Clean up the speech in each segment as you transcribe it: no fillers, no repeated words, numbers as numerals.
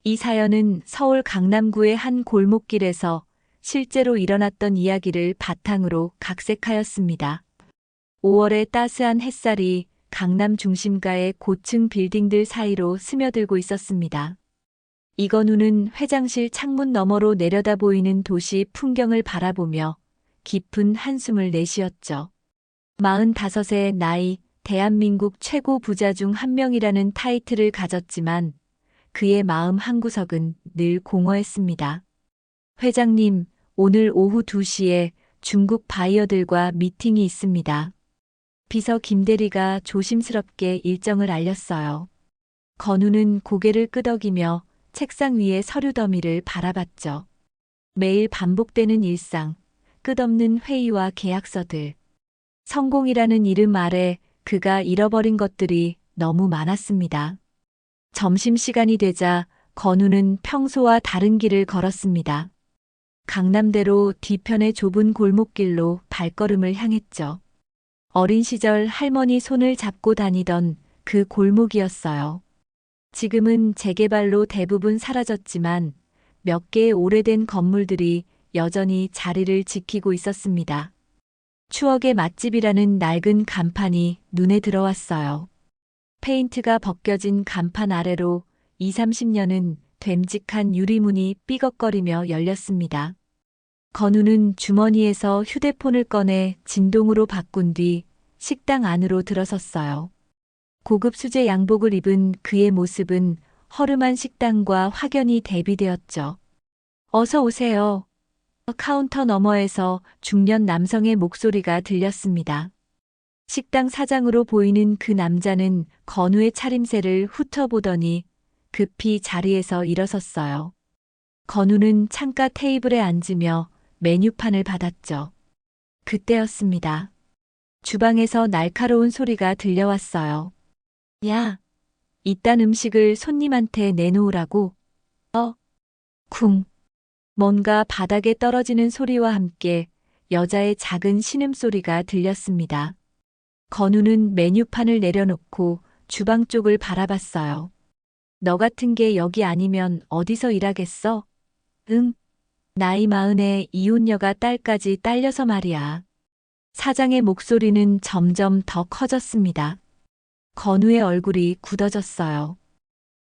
이 사연은 서울 강남구의 한 골목길에서 실제로 일어났던 이야기를 바탕으로 각색하였습니다. 5월의 따스한 햇살이 강남 중심가의 고층 빌딩들 사이로 스며들고 있었습니다. 이건우는 회장실 창문 너머로 내려다 보이는 도시 풍경을 바라보며 깊은 한숨을 내쉬었죠. 45의 나이, 대한민국 최고 부자 중 한 명이라는 타이틀을 가졌지만 그의 마음 한구석은 늘 공허했습니다. 회장님, 오늘 오후 2시에 중국 바이어들과 미팅이 있습니다. 비서 김대리가 조심스럽게 일정을 알렸어요. 건우는 고개를 끄덕이며 책상 위의 서류 더미를 바라봤죠. 매일 반복되는 일상, 끝없는 회의와 계약서들. 성공이라는 이름 아래 그가 잃어버린 것들이 너무 많았습니다. 점심시간이 되자 건우는 평소와 다른 길을 걸었습니다. 강남대로 뒤편의 좁은 골목길로 발걸음을 향했죠. 어린 시절 할머니 손을 잡고 다니던 그 골목이었어요. 지금은 재개발로 대부분 사라졌지만 몇 개의 오래된 건물들이 여전히 자리를 지키고 있었습니다. 추억의 맛집이라는 낡은 간판이 눈에 들어왔어요. 페인트가 벗겨진 간판 아래로 20-30년은 됨직한 유리문이 삐걱거리며 열렸습니다. 건우는 주머니에서 휴대폰을 꺼내 진동으로 바꾼 뒤 식당 안으로 들어섰어요. 고급 수제 양복을 입은 그의 모습은 허름한 식당과 확연히 대비되었죠. 어서 오세요. 카운터 너머에서 중년 남성의 목소리가 들렸습니다. 식당 사장으로 보이는 그 남자는 건우의 차림새를 훑어보더니 급히 자리에서 일어섰어요. 건우는 창가 테이블에 앉으며 메뉴판을 받았죠. 그때였습니다. 주방에서 날카로운 소리가 들려왔어요. 야, 이딴 음식을 손님한테 내놓으라고. 쿵. 뭔가 바닥에 떨어지는 소리와 함께 여자의 작은 신음소리가 들렸습니다. 건우는 메뉴판을 내려놓고 주방 쪽을 바라봤어요. 너 같은 게 여기 아니면 어디서 일하겠어? 응. 나이 40에 이혼녀가 딸까지 딸려서 말이야. 사장의 목소리는 점점 더 커졌습니다. 건우의 얼굴이 굳어졌어요.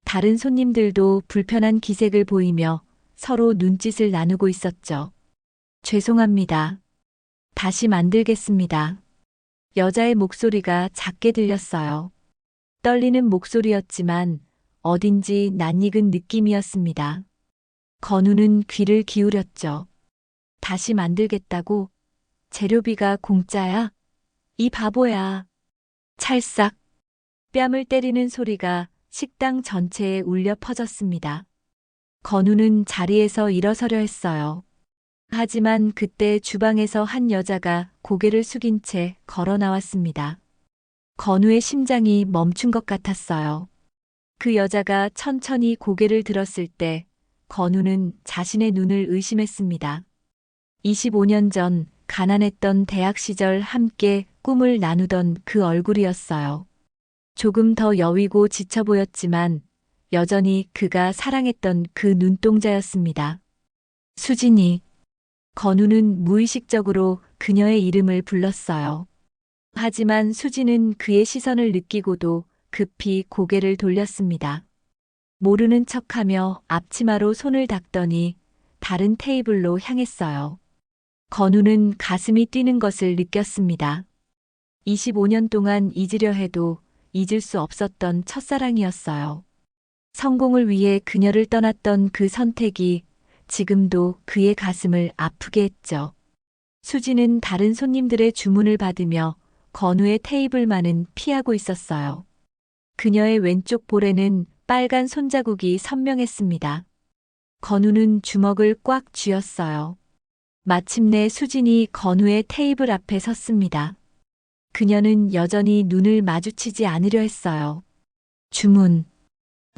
다른 손님들도 불편한 기색을 보이며 서로 눈짓을 나누고 있었죠. 죄송합니다. 다시 만들겠습니다. 여자의 목소리가 작게 들렸어요. 떨리는 목소리였지만 어딘지 낯익은 느낌이었습니다. 건우는 귀를 기울였죠. 다시 만들겠다고? 재료비가 공짜야? 이 바보야. 찰싹. 뺨을 때리는 소리가 식당 전체에 울려 퍼졌습니다. 건우는 자리에서 일어서려 했어요. 하지만 그때 주방에서 한 여자가 고개를 숙인 채 걸어 나왔습니다. 건우의 심장이 멈춘 것 같았어요. 그 여자가 천천히 고개를 들었을 때 건우는 자신의 눈을 의심했습니다. 25년 전 가난했던 대학 시절 함께 꿈을 나누던 그 얼굴이었어요. 조금 더 여위고 지쳐 보였지만 여전히 그가 사랑했던 그 눈동자였습니다. 수진이. 건우는 무의식적으로 그녀의 이름을 불렀어요. 하지만 수진은 그의 시선을 느끼고도 급히 고개를 돌렸습니다. 모르는 척하며 앞치마로 손을 닦더니 다른 테이블로 향했어요. 건우는 가슴이 뛰는 것을 느꼈습니다. 25년 동안 잊으려 해도 잊을 수 없었던 첫사랑이었어요. 성공을 위해 그녀를 떠났던 그 선택이 지금도 그의 가슴을 아프게 했죠. 수지는 다른 손님들의 주문을 받으며 건우의 테이블만은 피하고 있었어요. 그녀의 왼쪽 볼에는 빨간 손자국이 선명했습니다. 건우는 주먹을 꽉 쥐었어요. 마침내 수진이 건우의 테이블 앞에 섰습니다. 그녀는 여전히 눈을 마주치지 않으려 했어요. 주문.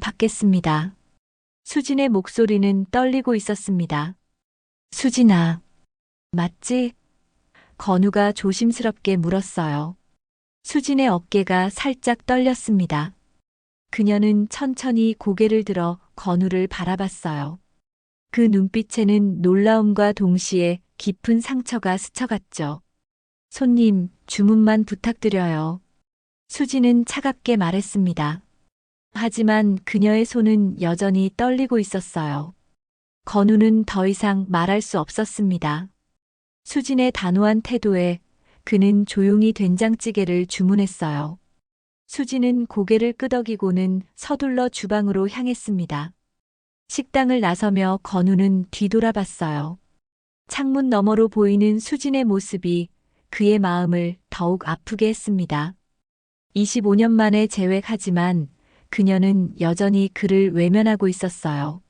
받겠습니다. 수진의 목소리는 떨리고 있었습니다. 수진아, 맞지? 건우가 조심스럽게 물었어요. 수진의 어깨가 살짝 떨렸습니다. 그녀는 천천히 고개를 들어 건우를 바라봤어요. 그 눈빛에는 놀라움과 동시에 깊은 상처가 스쳐갔죠. 손님, 주문만 부탁드려요. 수지는 차갑게 말했습니다. 하지만 그녀의 손은 여전히 떨리고 있었어요. 건우는 더 이상 말할 수 없었습니다. 수진의 단호한 태도에 그는 조용히 된장찌개를 주문했어요. 수진은 고개를 끄덕이고는 서둘러 주방으로 향했습니다. 식당을 나서며 건우는 뒤돌아봤어요. 창문 너머로 보이는 수진의 모습이 그의 마음을 더욱 아프게 했습니다. 25년 만에 재회하지만 그녀는 여전히 그를 외면하고 있었어요.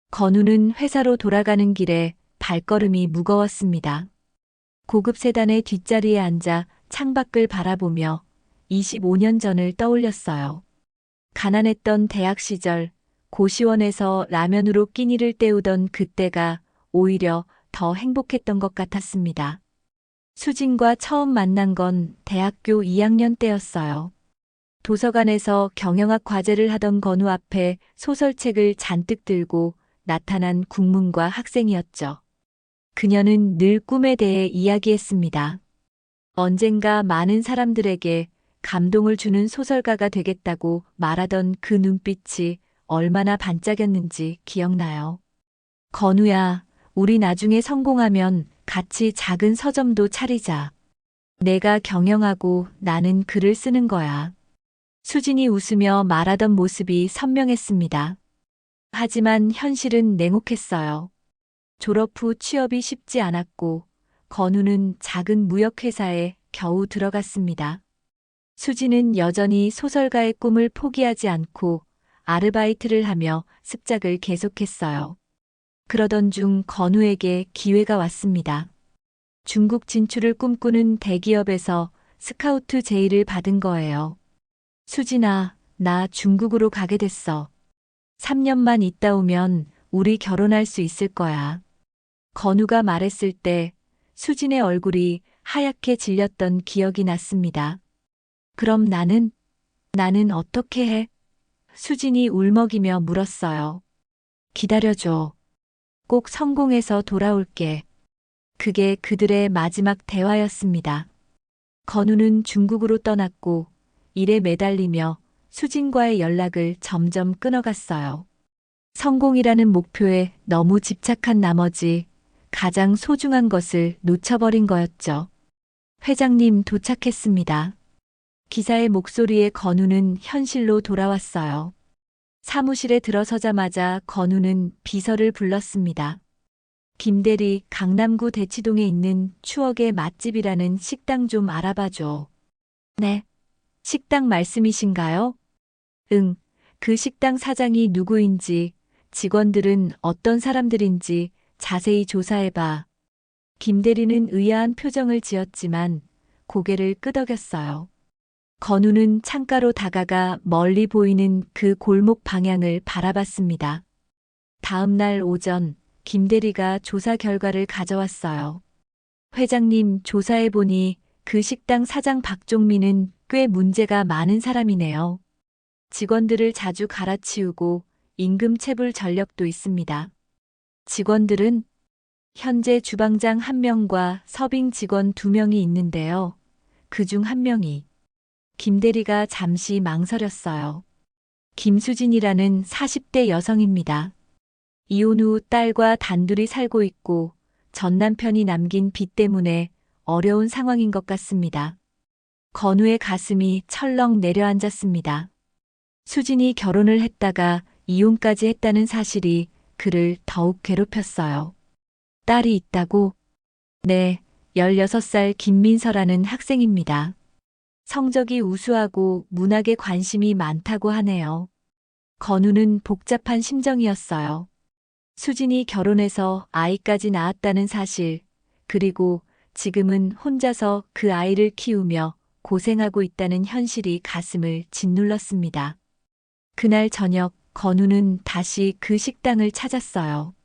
건우는 회사로 돌아가는 길에 발걸음이 무거웠습니다. 고급 세단의 뒷자리에 앉아 창밖을 바라보며 25년 전을 떠올렸어요. 가난했던 대학 시절 고시원에서 라면으로 끼니를 때우던 그때가 오히려 더 행복했던 것 같았습니다. 수진과 처음 만난 건 대학교 2학년 때였어요. 도서관에서 경영학 과제를 하던 건우 앞에 소설책을 잔뜩 들고 나타난 국문과 학생이었죠. 그녀는 늘 꿈에 대해 이야기했습니다. 언젠가 많은 사람들에게 감동을 주는 소설가가 되겠다고 말하던 그 눈빛이 얼마나 반짝였는지 기억나요. 건우야, 우리 나중에 성공하면 같이 작은 서점도 차리자. 내가 경영하고 나는 글을 쓰는 거야. 수진이 웃으며 말하던 모습이 선명했습니다. 하지만 현실은 냉혹했어요. 졸업 후 취업이 쉽지 않았고 건우는 작은 무역회사에 겨우 들어갔습니다. 수진은 여전히 소설가의 꿈을 포기하지 않고 아르바이트를 하며 습작을 계속했어요. 그러던 중 건우에게 기회가 왔습니다. 중국 진출을 꿈꾸는 대기업에서 스카우트 제의를 받은 거예요. 수진아, 나 중국으로 가게 됐어. 3년만 있다 오면 우리 결혼할 수 있을 거야. 건우가 말했을 때 수진의 얼굴이 하얗게 질렸던 기억이 났습니다. 그럼 나는 어떻게 해? 수진이 울먹이며 물었어요. 기다려줘. 꼭 성공해서 돌아올게. 그게 그들의 마지막 대화였습니다. 건우는 중국으로 떠났고 일에 매달리며 수진과의 연락을 점점 끊어갔어요. 성공이라는 목표에 너무 집착한 나머지 가장 소중한 것을 놓쳐버린 거였죠. 회장님 도착했습니다. 기사의 목소리에 건우는 현실로 돌아왔어요. 사무실에 들어서자마자 건우는 비서를 불렀습니다. 김대리, 강남구 대치동에 있는 추억의 맛집이라는 식당 좀 알아봐줘. 네. 식당 말씀이신가요? 응. 그 식당 사장이 누구인지, 직원들은 어떤 사람들인지 자세히 조사해봐. 김대리는 의아한 표정을 지었지만 고개를 끄덕였어요. 건우는 창가로 다가가 멀리 보이는 그 골목 방향을 바라봤습니다. 다음 날 오전 김대리가 조사 결과를 가져왔어요. 회장님, 조사해보니 그 식당 사장 박종민은 꽤 문제가 많은 사람이네요. 직원들을 자주 갈아치우고 임금체불 전력도 있습니다. 직원들은 현재 주방장 1명과 서빙 직원 2명이 있는데요. 그중 1명이 김대리가 잠시 망설였어요. 김수진이라는 40대 여성입니다. 이혼 후 딸과 단둘이 살고 있고 전 남편이 남긴 빚 때문에 어려운 상황인 것 같습니다. 건우의 가슴이 철렁 내려앉았습니다. 수진이 결혼을 했다가 이혼까지 했다는 사실이 그를 더욱 괴롭혔어요. 딸이 있다고? 네, 16살 김민서라는 학생입니다. 성적이 우수하고 문학에 관심이 많다고 하네요. 건우는 복잡한 심정이었어요. 수진이 결혼해서 아이까지 낳았다는 사실, 그리고 지금은 혼자서 그 아이를 키우며 고생하고 있다는 현실이 가슴을 짓눌렀습니다. 그날 저녁 건우는 다시 그 식당을 찾았어요.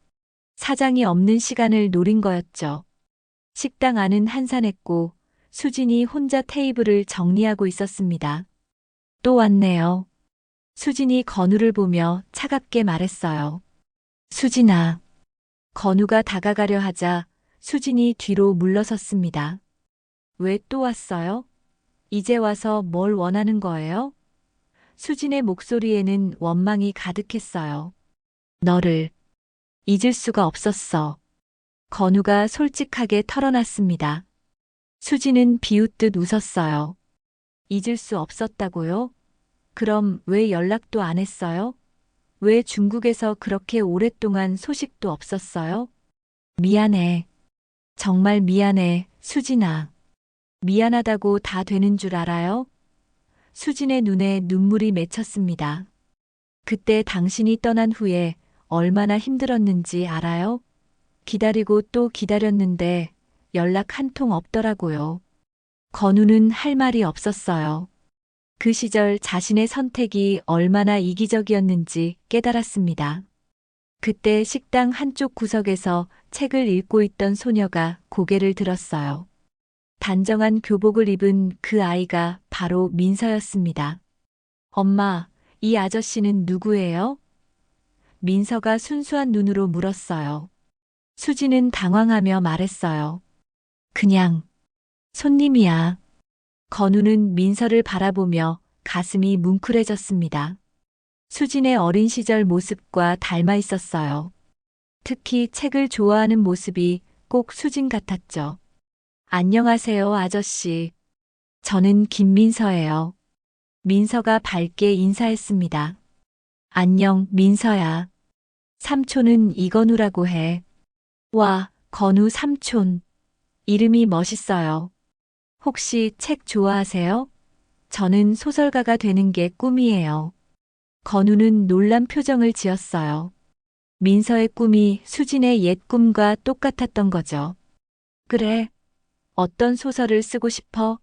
사장이 없는 시간을 노린 거였죠. 식당 안은 한산했고 수진이 혼자 테이블을 정리하고 있었습니다. 또 왔네요. 수진이 건우를 보며 차갑게 말했어요. 수진아. 건우가 다가가려 하자 수진이 뒤로 물러섰습니다. 왜 또 왔어요? 이제 와서 뭘 원하는 거예요? 수진의 목소리에는 원망이 가득했어요. 너를 잊을 수가 없었어. 건우가 솔직하게 털어놨습니다. 수진은 비웃듯 웃었어요. 잊을 수 없었다고요? 그럼 왜 연락도 안 했어요? 왜 중국에서 그렇게 오랫동안 소식도 없었어요? 미안해. 정말 미안해, 수진아. 미안하다고 다 되는 줄 알아요? 수진의 눈에 눈물이 맺혔습니다. 그때 당신이 떠난 후에 얼마나 힘들었는지 알아요? 기다리고 또 기다렸는데 연락 한 통 없더라고요. 건우는 할 말이 없었어요. 그 시절 자신의 선택이 얼마나 이기적이었는지 깨달았습니다. 그때 식당 한쪽 구석에서 책을 읽고 있던 소녀가 고개를 들었어요. 단정한 교복을 입은 그 아이가 바로 민서였습니다. 엄마, 이 아저씨는 누구예요? 민서가 순수한 눈으로 물었어요. 수지는 당황하며 말했어요. 그냥 손님이야. 건우는 민서를 바라보며 가슴이 뭉클해졌습니다. 수진의 어린 시절 모습과 닮아 있었어요. 특히 책을 좋아하는 모습이 꼭 수진 같았죠. 안녕하세요, 아저씨. 저는 김민서예요. 민서가 밝게 인사했습니다. 안녕, 민서야. 삼촌은 이건우라고 해. 와, 건우 삼촌. 이름이 멋있어요. 혹시 책 좋아하세요? 저는 소설가가 되는 게 꿈이에요. 건우는 놀란 표정을 지었어요. 민서의 꿈이 수진의 옛 꿈과 똑같았던 거죠. 그래. 어떤 소설을 쓰고 싶어?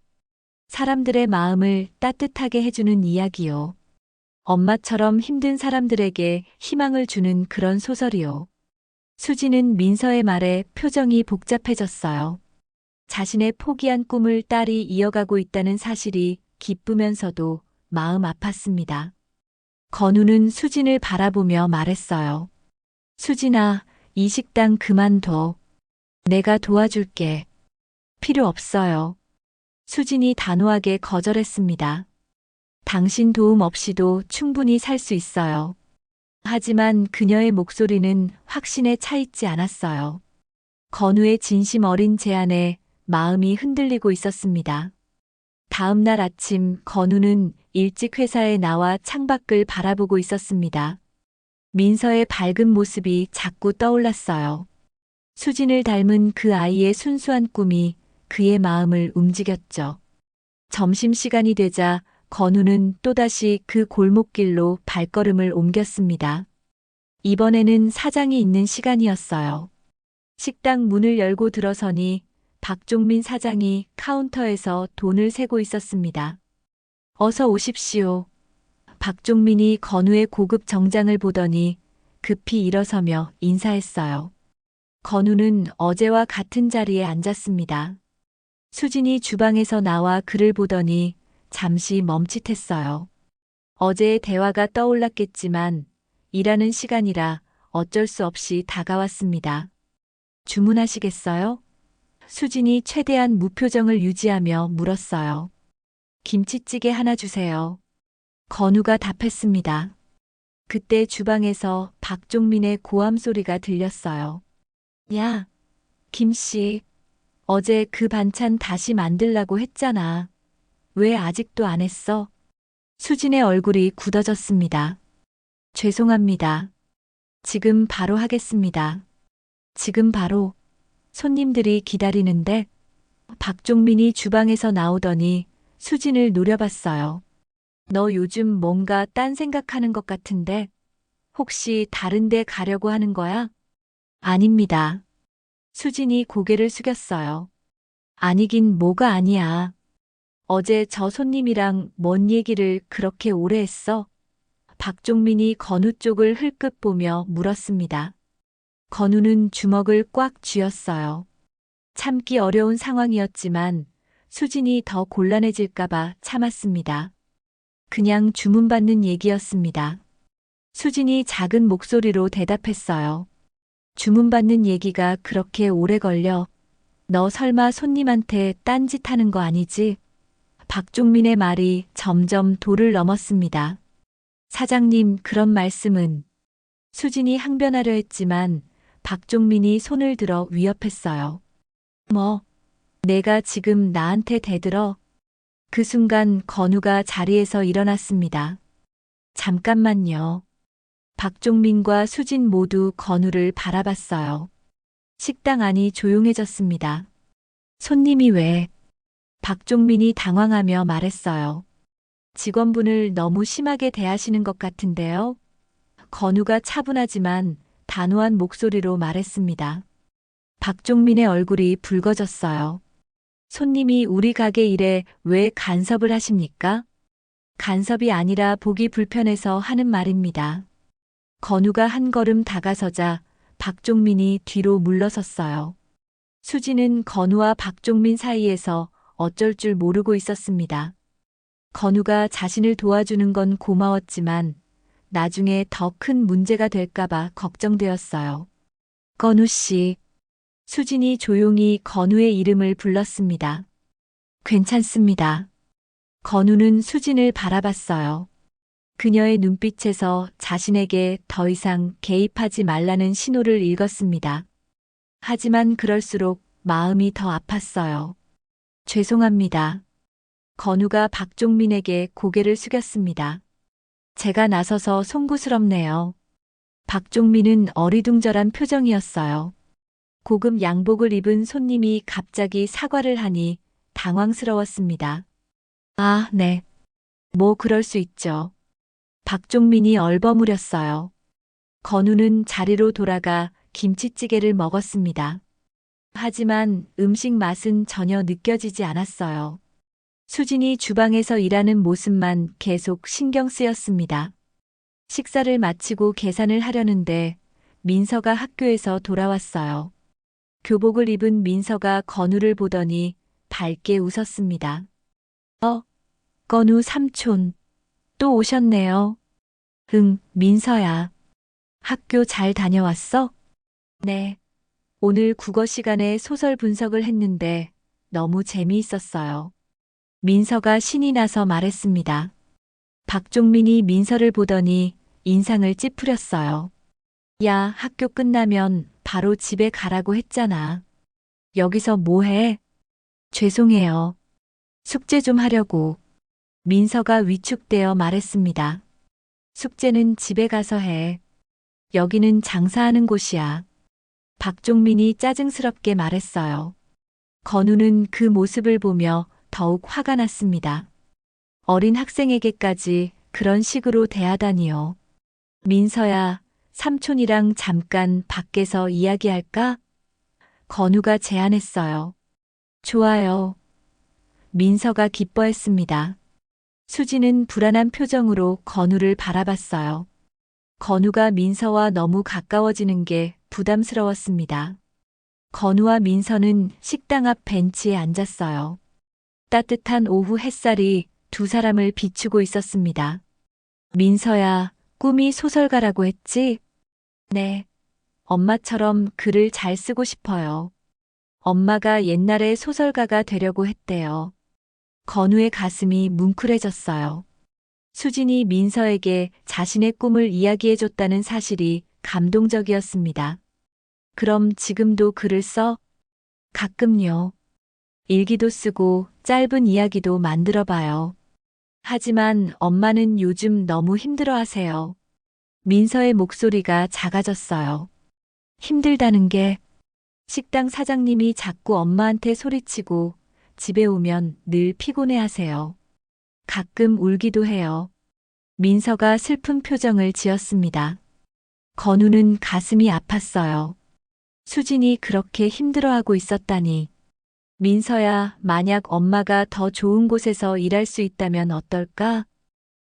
사람들의 마음을 따뜻하게 해주는 이야기요. 엄마처럼 힘든 사람들에게 희망을 주는 그런 소설이요. 수지는 민서의 말에 표정이 복잡해졌어요. 자신의 포기한 꿈을 딸이 이어가고 있다는 사실이 기쁘면서도 마음 아팠습니다. 건우는 수진을 바라보며 말했어요. 수진아, 이 식당 그만둬. 내가 도와줄게. 필요 없어요. 수진이 단호하게 거절했습니다. 당신 도움 없이도 충분히 살 수 있어요. 하지만 그녀의 목소리는 확신에 차 있지 않았어요. 건우의 진심 어린 제안에 마음이 흔들리고 있었습니다. 다음 날 아침 건우는 일찍 회사에 나와 창밖을 바라보고 있었습니다. 민서의 밝은 모습이 자꾸 떠올랐어요. 수진을 닮은 그 아이의 순수한 꿈이 그의 마음을 움직였죠. 점심시간이 되자 건우는 또다시 그 골목길로 발걸음을 옮겼습니다. 이번에는 사장이 있는 시간이었어요. 식당 문을 열고 들어서니 박종민 사장이 카운터에서 돈을 세고 있었습니다. 어서 오십시오. 박종민이 건우의 고급 정장을 보더니 급히 일어서며 인사했어요. 건우는 어제와 같은 자리에 앉았습니다. 수진이 주방에서 나와 그를 보더니 잠시 멈칫했어요. 어제의 대화가 떠올랐겠지만 일하는 시간이라 어쩔 수 없이 다가왔습니다. 주문하시겠어요? 수진이 최대한 무표정을 유지하며 물었어요. 김치찌개 하나 주세요. 건우가 답했습니다. 그때 주방에서 박종민의 고함 소리가 들렸어요. 야, 김씨. 어제 그 반찬 다시 만들라고 했잖아. 왜 아직도 안 했어? 수진의 얼굴이 굳어졌습니다. 죄송합니다. 지금 바로 하겠습니다. 지금 바로. 손님들이 기다리는데 박종민이 주방에서 나오더니 수진을 노려봤어요. 너 요즘 뭔가 딴 생각하는 것 같은데 혹시 다른 데 가려고 하는 거야? 아닙니다. 수진이 고개를 숙였어요. 아니긴 뭐가 아니야. 어제 저 손님이랑 뭔 얘기를 그렇게 오래 했어? 박종민이 건우 쪽을 흘끗 보며 물었습니다. 건우는 주먹을 꽉 쥐었어요. 참기 어려운 상황이었지만 수진이 더 곤란해질까봐 참았습니다. 그냥 주문받는 얘기였습니다. 수진이 작은 목소리로 대답했어요. 주문받는 얘기가 그렇게 오래 걸려? 너 설마 손님한테 딴짓하는 거 아니지? 박종민의 말이 점점 도를 넘었습니다. 사장님, 그런 말씀은. 수진이 항변하려 했지만 박종민이 손을 들어 위협했어요. 뭐, 내가 지금 나한테 대들어? 그 순간 건우가 자리에서 일어났습니다. 잠깐만요. 박종민과 수진 모두 건우를 바라봤어요. 식당 안이 조용해졌습니다. 손님이 왜? 박종민이 당황하며 말했어요. 직원분을 너무 심하게 대하시는 것 같은데요. 건우가 차분하지만 단호한 목소리로 말했습니다. 박종민의 얼굴이 붉어졌어요. 손님이 우리 가게 일에 왜 간섭을 하십니까? 간섭이 아니라 보기 불편해서 하는 말입니다. 건우가 한 걸음 다가서자 박종민이 뒤로 물러섰어요. 수지는 건우와 박종민 사이에서 어쩔 줄 모르고 있었습니다. 건우가 자신을 도와주는 건 고마웠지만 나중에 더 큰 문제가 될까봐 걱정되었어요. 건우 씨. 수진이 조용히 건우의 이름을 불렀습니다. 괜찮습니다. 건우는 수진을 바라봤어요. 그녀의 눈빛에서 자신에게 더 이상 개입하지 말라는 신호를 읽었습니다. 하지만 그럴수록 마음이 더 아팠어요. 죄송합니다. 건우가 박종민에게 고개를 숙였습니다. 제가 나서서 송구스럽네요. 박종민은 어리둥절한 표정이었어요. 고급 양복을 입은 손님이 갑자기 사과를 하니 당황스러웠습니다. 아, 네. 뭐 그럴 수 있죠. 박종민이 얼버무렸어요. 건우는 자리로 돌아가 김치찌개를 먹었습니다. 하지만 음식 맛은 전혀 느껴지지 않았어요. 수진이 주방에서 일하는 모습만 계속 신경 쓰였습니다. 식사를 마치고 계산을 하려는데 민서가 학교에서 돌아왔어요. 교복을 입은 민서가 건우를 보더니 밝게 웃었습니다. 건우 삼촌. 또 오셨네요. 응, 민서야. 학교 잘 다녀왔어? 네. 오늘 국어 시간에 소설 분석을 했는데 너무 재미있었어요. 민서가 신이 나서 말했습니다. 박종민이 민서를 보더니 인상을 찌푸렸어요. 야, 학교 끝나면 바로 집에 가라고 했잖아. 여기서 뭐 해? 죄송해요. 숙제 좀 하려고. 민서가 위축되어 말했습니다. 숙제는 집에 가서 해. 여기는 장사하는 곳이야. 박종민이 짜증스럽게 말했어요. 건우는 그 모습을 보며 더욱 화가 났습니다. 어린 학생에게까지 그런 식으로 대하다니요. 민서야, 삼촌이랑 잠깐 밖에서 이야기할까? 건우가 제안했어요. 좋아요. 민서가 기뻐했습니다. 수지는 불안한 표정으로 건우를 바라봤어요. 건우가 민서와 너무 가까워지는 게 부담스러웠습니다. 건우와 민서는 식당 앞 벤치에 앉았어요. 따뜻한 오후 햇살이 두 사람을 비추고 있었습니다. 민서야, 꿈이 소설가라고 했지? 네. 엄마처럼 글을 잘 쓰고 싶어요. 엄마가 옛날에 소설가가 되려고 했대요. 건우의 가슴이 뭉클해졌어요. 수진이 민서에게 자신의 꿈을 이야기해줬다는 사실이 감동적이었습니다. 그럼 지금도 글을 써? 가끔요. 일기도 쓰고 짧은 이야기도 만들어봐요. 하지만 엄마는 요즘 너무 힘들어하세요. 민서의 목소리가 작아졌어요. 힘들다는 게 식당 사장님이 자꾸 엄마한테 소리치고 집에 오면 늘 피곤해하세요. 가끔 울기도 해요. 민서가 슬픈 표정을 지었습니다. 건우는 가슴이 아팠어요. 수진이 그렇게 힘들어하고 있었다니. 민서야, 만약 엄마가 더 좋은 곳에서 일할 수 있다면 어떨까?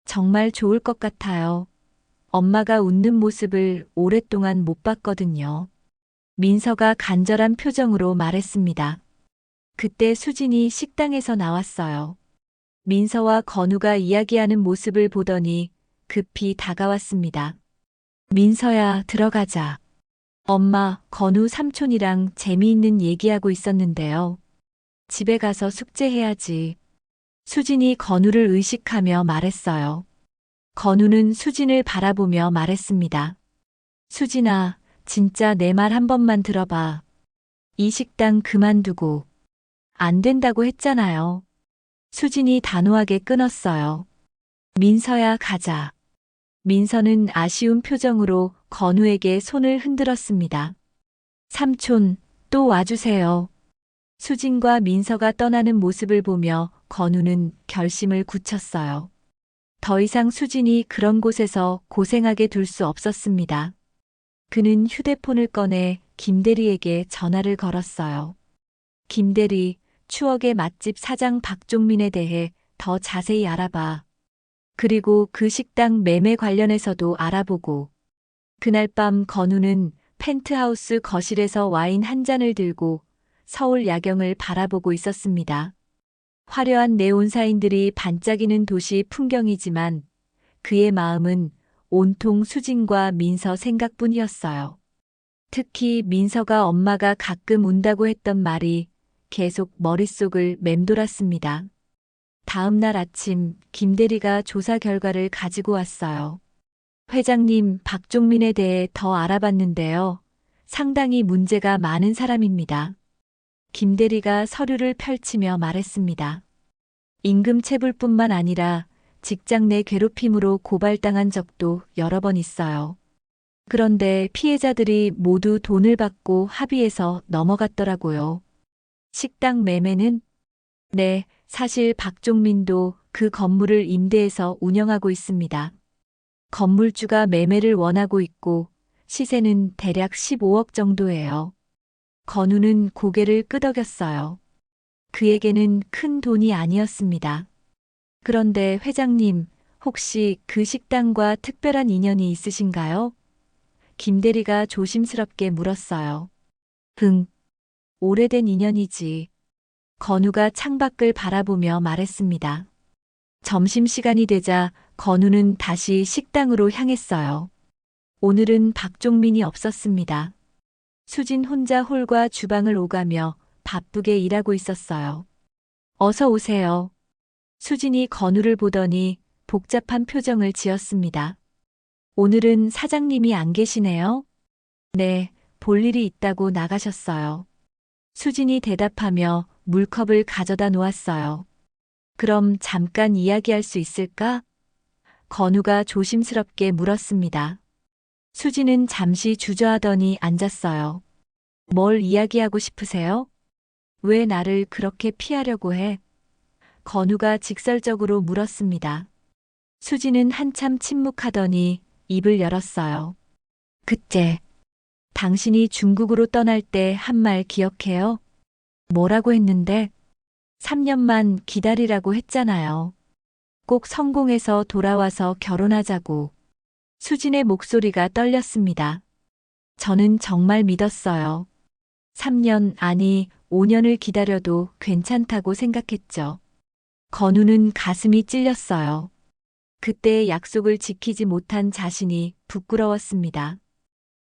정말 좋을 것 같아요. 엄마가 웃는 모습을 오랫동안 못 봤거든요. 민서가 간절한 표정으로 말했습니다. 그때 수진이 식당에서 나왔어요. 민서와 건우가 이야기하는 모습을 보더니 급히 다가왔습니다. 민서야, 들어가자. 엄마, 건우 삼촌이랑 재미있는 얘기하고 있었는데요. 집에 가서 숙제해야지. 수진이 건우를 의식하며 말했어요. 건우는 수진을 바라보며 말했습니다. 수진아, 진짜 내 말 한 번만 들어봐. 이 식당 그만두고. 안 된다고 했잖아요. 수진이 단호하게 끊었어요. 민서야, 가자. 민서는 아쉬운 표정으로 건우에게 손을 흔들었습니다. 삼촌, 또 와주세요. 수진과 민서가 떠나는 모습을 보며 건우는 결심을 굳혔어요. 더 이상 수진이 그런 곳에서 고생하게 둘 수 없었습니다. 그는 휴대폰을 꺼내 김대리에게 전화를 걸었어요. 김대리, 추억의 맛집 사장 박종민에 대해 더 자세히 알아봐. 그리고 그 식당 매매 관련해서도 알아보고. 그날 밤 건우는 펜트하우스 거실에서 와인 한 잔을 들고 서울 야경을 바라보고 있었습니다. 화려한 네온사인들이 반짝이는 도시 풍경이지만 그의 마음은 온통 수진과 민서 생각뿐이었어요. 특히 민서가 엄마가 가끔 운다고 했던 말이 계속 머릿속을 맴돌았습니다. 다음 날 아침 김대리가 조사 결과를 가지고 왔어요. 회장님, 박종민에 대해 더 알아봤는데요. 상당히 문제가 많은 사람입니다. 김대리가 서류를 펼치며 말했습니다. 임금체불뿐만 아니라 직장 내 괴롭힘으로 고발당한 적도 여러 번 있어요. 그런데 피해자들이 모두 돈을 받고 합의해서 넘어갔더라고요. 식당 매매는? 네, 사실 박종민도 그 건물을 임대해서 운영하고 있습니다. 건물주가 매매를 원하고 있고 시세는 대략 15억 정도예요. 건우는 고개를 끄덕였어요. 그에게는 큰 돈이 아니었습니다. 그런데 회장님, 혹시 그 식당과 특별한 인연이 있으신가요? 김대리가 조심스럽게 물었어요. 응, 오래된 인연이지. 건우가 창밖을 바라보며 말했습니다. 점심시간이 되자 건우는 다시 식당으로 향했어요. 오늘은 박종민이 없었습니다. 수진 혼자 홀과 주방을 오가며 바쁘게 일하고 있었어요. 어서 오세요. 수진이 건우를 보더니 복잡한 표정을 지었습니다. 오늘은 사장님이 안 계시네요? 네, 볼 일이 있다고 나가셨어요. 수진이 대답하며 물컵을 가져다 놓았어요. 그럼 잠깐 이야기할 수 있을까? 건우가 조심스럽게 물었습니다. 수진은 잠시 주저하더니 앉았어요. 뭘 이야기하고 싶으세요? 왜 나를 그렇게 피하려고 해? 건우가 직설적으로 물었습니다. 수진은 한참 침묵하더니 입을 열었어요. 그때 당신이 중국으로 떠날 때 한 말 기억해요? 뭐라고 했는데? 3년만 기다리라고 했잖아요. 꼭 성공해서 돌아와서 결혼하자고. 수진의 목소리가 떨렸습니다. 저는 정말 믿었어요. 3년, 아니 5년을 기다려도 괜찮다고 생각했죠. 건우는 가슴이 찔렸어요. 그때의 약속을 지키지 못한 자신이 부끄러웠습니다.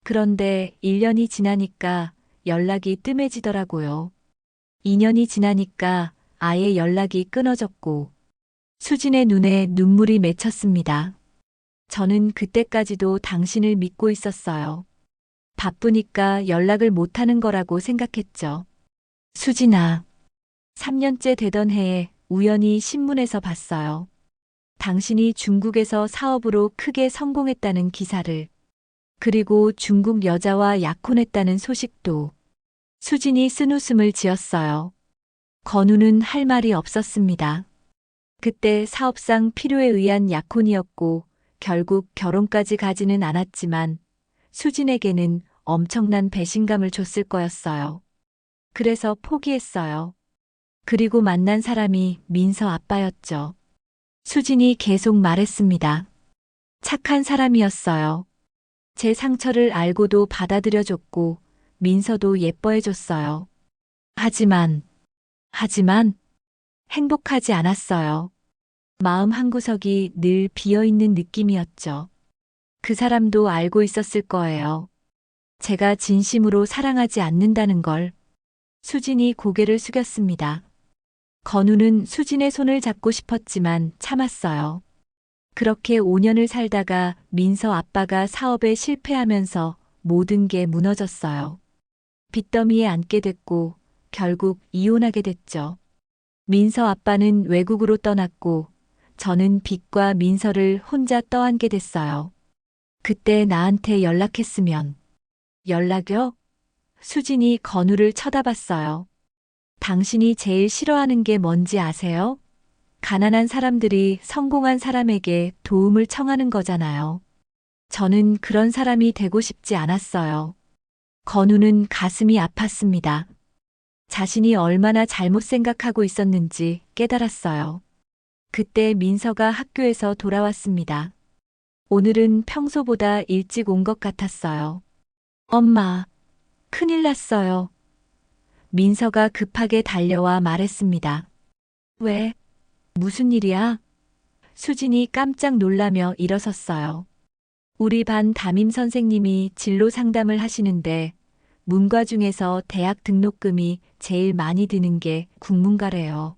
그런데 1년이 지나니까 연락이 뜸해지더라고요. 2년이 지나니까 아예 연락이 끊어졌고 수진의 눈에 눈물이 맺혔습니다. 저는 그때까지도 당신을 믿고 있었어요. 바쁘니까 연락을 못하는 거라고 생각했죠. 수진아, 3년째 되던 해에 우연히 신문에서 봤어요. 당신이 중국에서 사업으로 크게 성공했다는 기사를. 그리고 중국 여자와 약혼했다는 소식도. 수진이 쓴웃음을 지었어요. 건우는 할 말이 없었습니다. 그때 사업상 필요에 의한 약혼이었고 결국 결혼까지 가지는 않았지만 수진에게는 엄청난 배신감을 줬을 거였어요. 그래서 포기했어요. 그리고 만난 사람이 민서 아빠였죠. 수진이 계속 말했습니다. 착한 사람이었어요. 제 상처를 알고도 받아들여줬고 민서도 예뻐해줬어요. 하지만 행복하지 않았어요. 마음 한구석이 늘 비어있는 느낌이었죠. 그 사람도 알고 있었을 거예요. 제가 진심으로 사랑하지 않는다는 걸. 수진이 고개를 숙였습니다. 건우는 수진의 손을 잡고 싶었지만 참았어요. 그렇게 5년을 살다가 민서 아빠가 사업에 실패하면서 모든 게 무너졌어요. 빚더미에 앉게 됐고 결국 이혼하게 됐죠. 민서 아빠는 외국으로 떠났고 저는 빚과 민서를 혼자 떠안게 됐어요. 그때 나한테 연락했으면. 연락요? 수진이 건우를 쳐다봤어요. 당신이 제일 싫어하는 게 뭔지 아세요? 가난한 사람들이 성공한 사람에게 도움을 청하는 거잖아요. 저는 그런 사람이 되고 싶지 않았어요. 건우는 가슴이 아팠습니다. 자신이 얼마나 잘못 생각하고 있었는지 깨달았어요. 그때 민서가 학교에서 돌아왔습니다. 오늘은 평소보다 일찍 온 것 같았어요. 엄마, 큰일 났어요. 민서가 급하게 달려와 말했습니다. 왜? 무슨 일이야? 수진이 깜짝 놀라며 일어섰어요. 우리 반 담임 선생님이 진로 상담을 하시는데 문과 중에서 대학 등록금이 제일 많이 드는 게 국문과래요.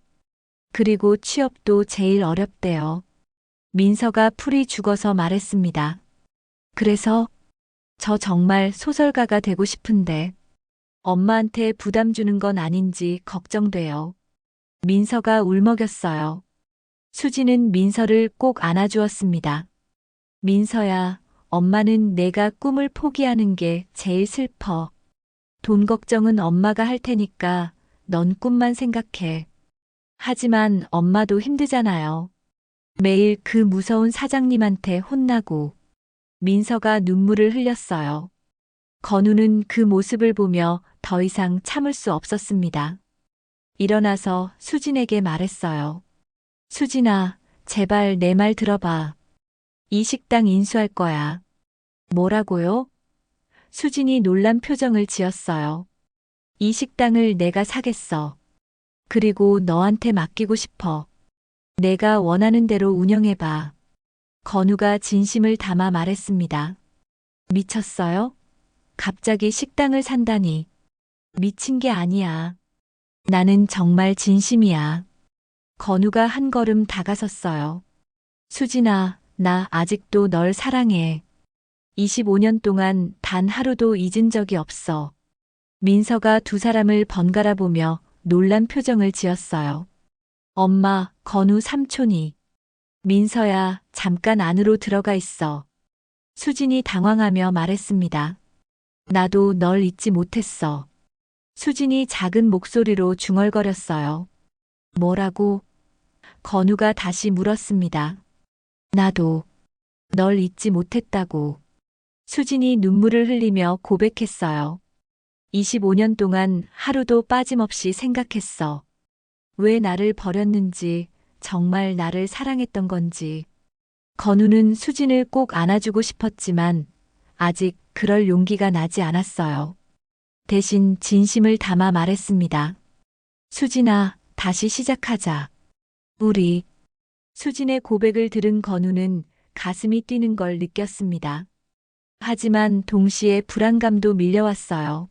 그리고 취업도 제일 어렵대요. 민서가 풀이 죽어서 말했습니다. 그래서 저 정말 소설가가 되고 싶은데 엄마한테 부담 주는 건 아닌지 걱정돼요. 민서가 울먹였어요. 수지는 민서를 꼭 안아주었습니다. 민서야, 엄마는 내가 꿈을 포기하는 게 제일 슬퍼. 돈 걱정은 엄마가 할 테니까 넌 꿈만 생각해. 하지만 엄마도 힘들잖아요. 매일 그 무서운 사장님한테 혼나고. 민서가 눈물을 흘렸어요. 건우는 그 모습을 보며 더 이상 참을 수 없었습니다. 일어나서 수진에게 말했어요. 수진아, 제발 내 말 들어봐. 이 식당 인수할 거야. 뭐라고요? 수진이 놀란 표정을 지었어요. 이 식당을 내가 사겠어. 그리고 너한테 맡기고 싶어. 내가 원하는 대로 운영해봐. 건우가 진심을 담아 말했습니다. 미쳤어요? 갑자기 식당을 산다니. 미친 게 아니야. 나는 정말 진심이야. 건우가 한 걸음 다가섰어요. 수진아, 나 아직도 널 사랑해. 25년 동안 단 하루도 잊은 적이 없어. 민서가 두 사람을 번갈아 보며 놀란 표정을 지었어요. 엄마, 건우 삼촌이. 민서야, 잠깐 안으로 들어가 있어. 수진이 당황하며 말했습니다. 나도 널 잊지 못했어. 수진이 작은 목소리로 중얼거렸어요. 뭐라고? 건우가 다시 물었습니다. 나도 널 잊지 못했다고. 수진이 눈물을 흘리며 고백했어요. 25년 동안 하루도 빠짐없이 생각했어. 왜 나를 버렸는지, 정말 나를 사랑했던 건지. 건우는 수진을 꼭 안아주고 싶었지만 아직 그럴 용기가 나지 않았어요. 대신 진심을 담아 말했습니다. 수진아, 다시 시작하자. 우리. 수진의 고백을 들은 건우는 가슴이 뛰는 걸 느꼈습니다. 하지만 동시에 불안감도 밀려왔어요.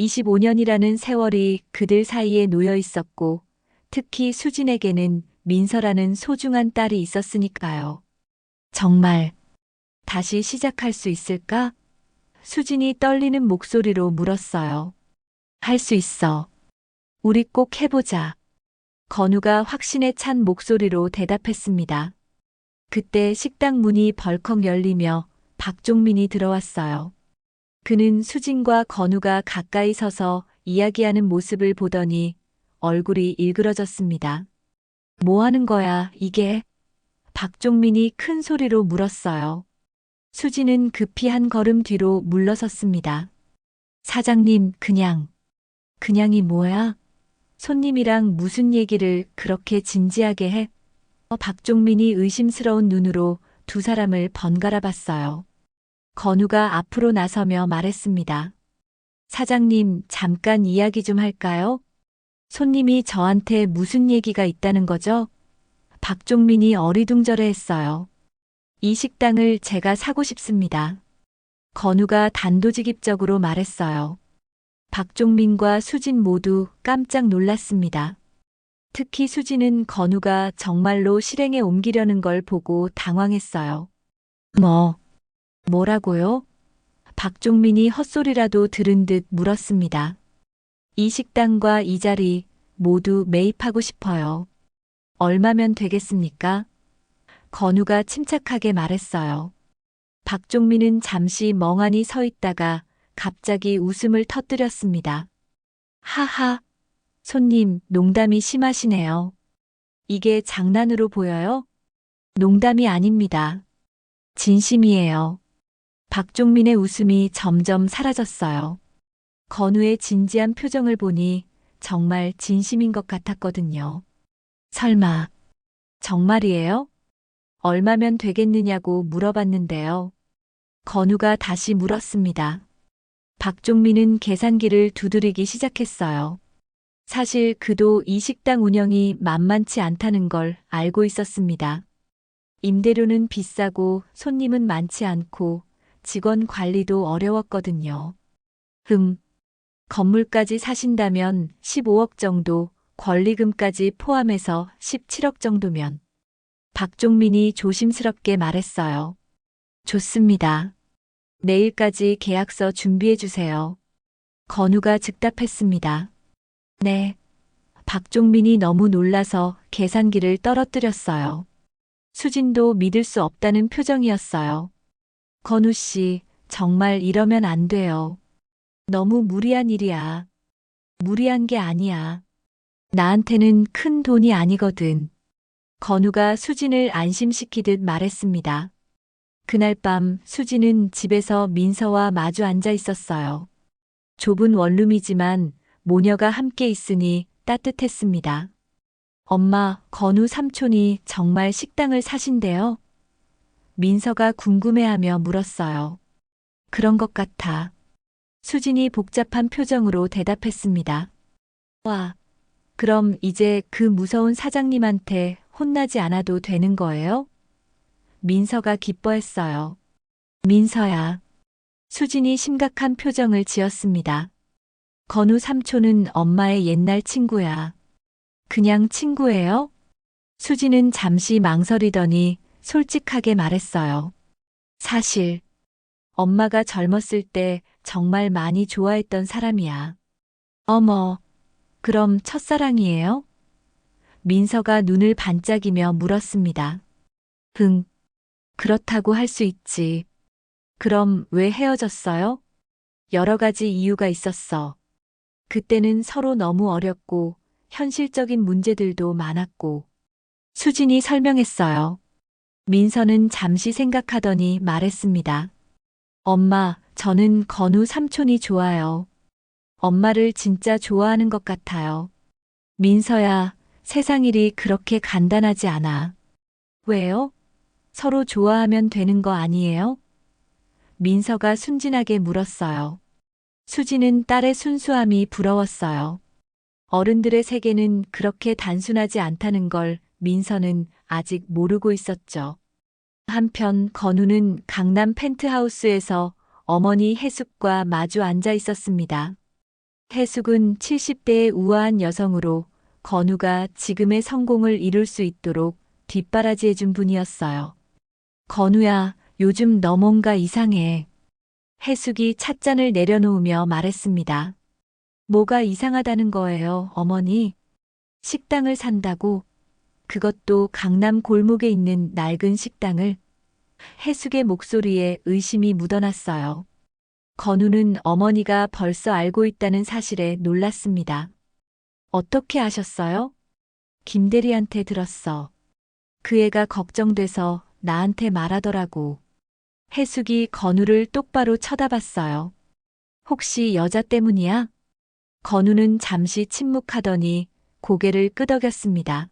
25년이라는 세월이 그들 사이에 놓여 있었고, 특히 수진에게는 민서라는 소중한 딸이 있었으니까요. 정말 다시 시작할 수 있을까? 수진이 떨리는 목소리로 물었어요. 할 수 있어. 우리 꼭 해보자. 건우가 확신에 찬 목소리로 대답했습니다. 그때 식당 문이 벌컥 열리며 박종민이 들어왔어요. 그는 수진과 건우가 가까이 서서 이야기하는 모습을 보더니 얼굴이 일그러졌습니다. 뭐 하는 거야, 이게? 박종민이 큰 소리로 물었어요. 수진은 급히 한 걸음 뒤로 물러섰습니다. 사장님, 그냥이 뭐야? 손님이랑 무슨 얘기를 그렇게 진지하게 해? 박종민이 의심스러운 눈으로 두 사람을 번갈아 봤어요. 건우가 앞으로 나서며 말했습니다. 사장님, 잠깐 이야기 좀 할까요? 손님이 저한테 무슨 얘기가 있다는 거죠? 박종민이 어리둥절해했어요. 이 식당을 제가 사고 싶습니다. 건우가 단도직입적으로 말했어요. 박종민과 수진 모두 깜짝 놀랐습니다. 특히 수진은 건우가 정말로 실행에 옮기려는 걸 보고 당황했어요. 뭐라고요? 박종민이 헛소리라도 들은 듯 물었습니다. 이 식당과 이 자리 모두 매입하고 싶어요. 얼마면 되겠습니까? 건우가 침착하게 말했어요. 박종민은 잠시 멍하니 서 있다가 갑자기 웃음을 터뜨렸습니다. 하하, 손님, 농담이 심하시네요. 이게 장난으로 보여요? 농담이 아닙니다. 진심이에요. 박종민의 웃음이 점점 사라졌어요. 건우의 진지한 표정을 보니 정말 진심인 것 같았거든요. 설마, 정말이에요? 얼마면 되겠느냐고 물어봤는데요. 건우가 다시 물었습니다. 박종민은 계산기를 두드리기 시작했어요. 사실 그도 이 식당 운영이 만만치 않다는 걸 알고 있었습니다. 임대료는 비싸고 손님은 많지 않고 직원 관리도 어려웠거든요. 건물까지 사신다면 15억 정도, 권리금까지 포함해서 17억 정도면. 박종민이 조심스럽게 말했어요. 좋습니다. 내일까지 계약서 준비해 주세요. 건우가 즉답했습니다. 네. 박종민이 너무 놀라서 계산기를 떨어뜨렸어요. 수진도 믿을 수 없다는 표정이었어요. 건우 씨, 정말 이러면 안 돼요. 너무 무리한 일이야. 무리한 게 아니야. 나한테는 큰 돈이 아니거든. 건우가 수진을 안심시키듯 말했습니다. 그날 밤 수진은 집에서 민서와 마주 앉아 있었어요. 좁은 원룸이지만 모녀가 함께 있으니 따뜻했습니다. 엄마, 건우 삼촌이 정말 식당을 사신대요? 민서가 궁금해하며 물었어요. 그런 것 같아. 수진이 복잡한 표정으로 대답했습니다. 와, 그럼 이제 그 무서운 사장님한테 혼나지 않아도 되는 거예요? 민서가 기뻐했어요. 민서야. 수진이 심각한 표정을 지었습니다. 건우 삼촌은 엄마의 옛날 친구야. 그냥 친구예요? 수진은 잠시 망설이더니 솔직하게 말했어요. 사실, 엄마가 젊었을 때 정말 많이 좋아했던 사람이야. 어머, 그럼 첫사랑이에요? 민서가 눈을 반짝이며 물었습니다. 그렇다고 할 수 있지. 그럼 왜 헤어졌어요? 여러 가지 이유가 있었어. 그때는 서로 너무 어렸고 현실적인 문제들도 많았고. 수진이 설명했어요. 민서는 잠시 생각하더니 말했습니다. 엄마, 저는 건우 삼촌이 좋아요. 엄마를 진짜 좋아하는 것 같아요. 민서야, 세상 일이 그렇게 간단하지 않아. 왜요? 서로 좋아하면 되는 거 아니에요? 민서가 순진하게 물었어요. 수지는 딸의 순수함이 부러웠어요. 어른들의 세계는 그렇게 단순하지 않다는 걸 민서는 아직 모르고 있었죠. 한편 건우는 강남 펜트하우스에서 어머니 해숙과 마주 앉아 있었습니다. 해숙은 70대의 우아한 여성으로 건우가 지금의 성공을 이룰 수 있도록 뒷바라지해준 분이었어요. 건우야, 요즘 너 뭔가 이상해. 해숙이 찻잔을 내려놓으며 말했습니다. 뭐가 이상하다는 거예요, 어머니? 식당을 산다고? 그것도 강남 골목에 있는 낡은 식당을? 해숙의 목소리에 의심이 묻어났어요. 건우는 어머니가 벌써 알고 있다는 사실에 놀랐습니다. 어떻게 아셨어요? 김대리한테 들었어. 그 애가 걱정돼서 나한테 말하더라고. 해숙이 건우를 똑바로 쳐다봤어요. 혹시 여자 때문이야? 건우는 잠시 침묵하더니 고개를 끄덕였습니다.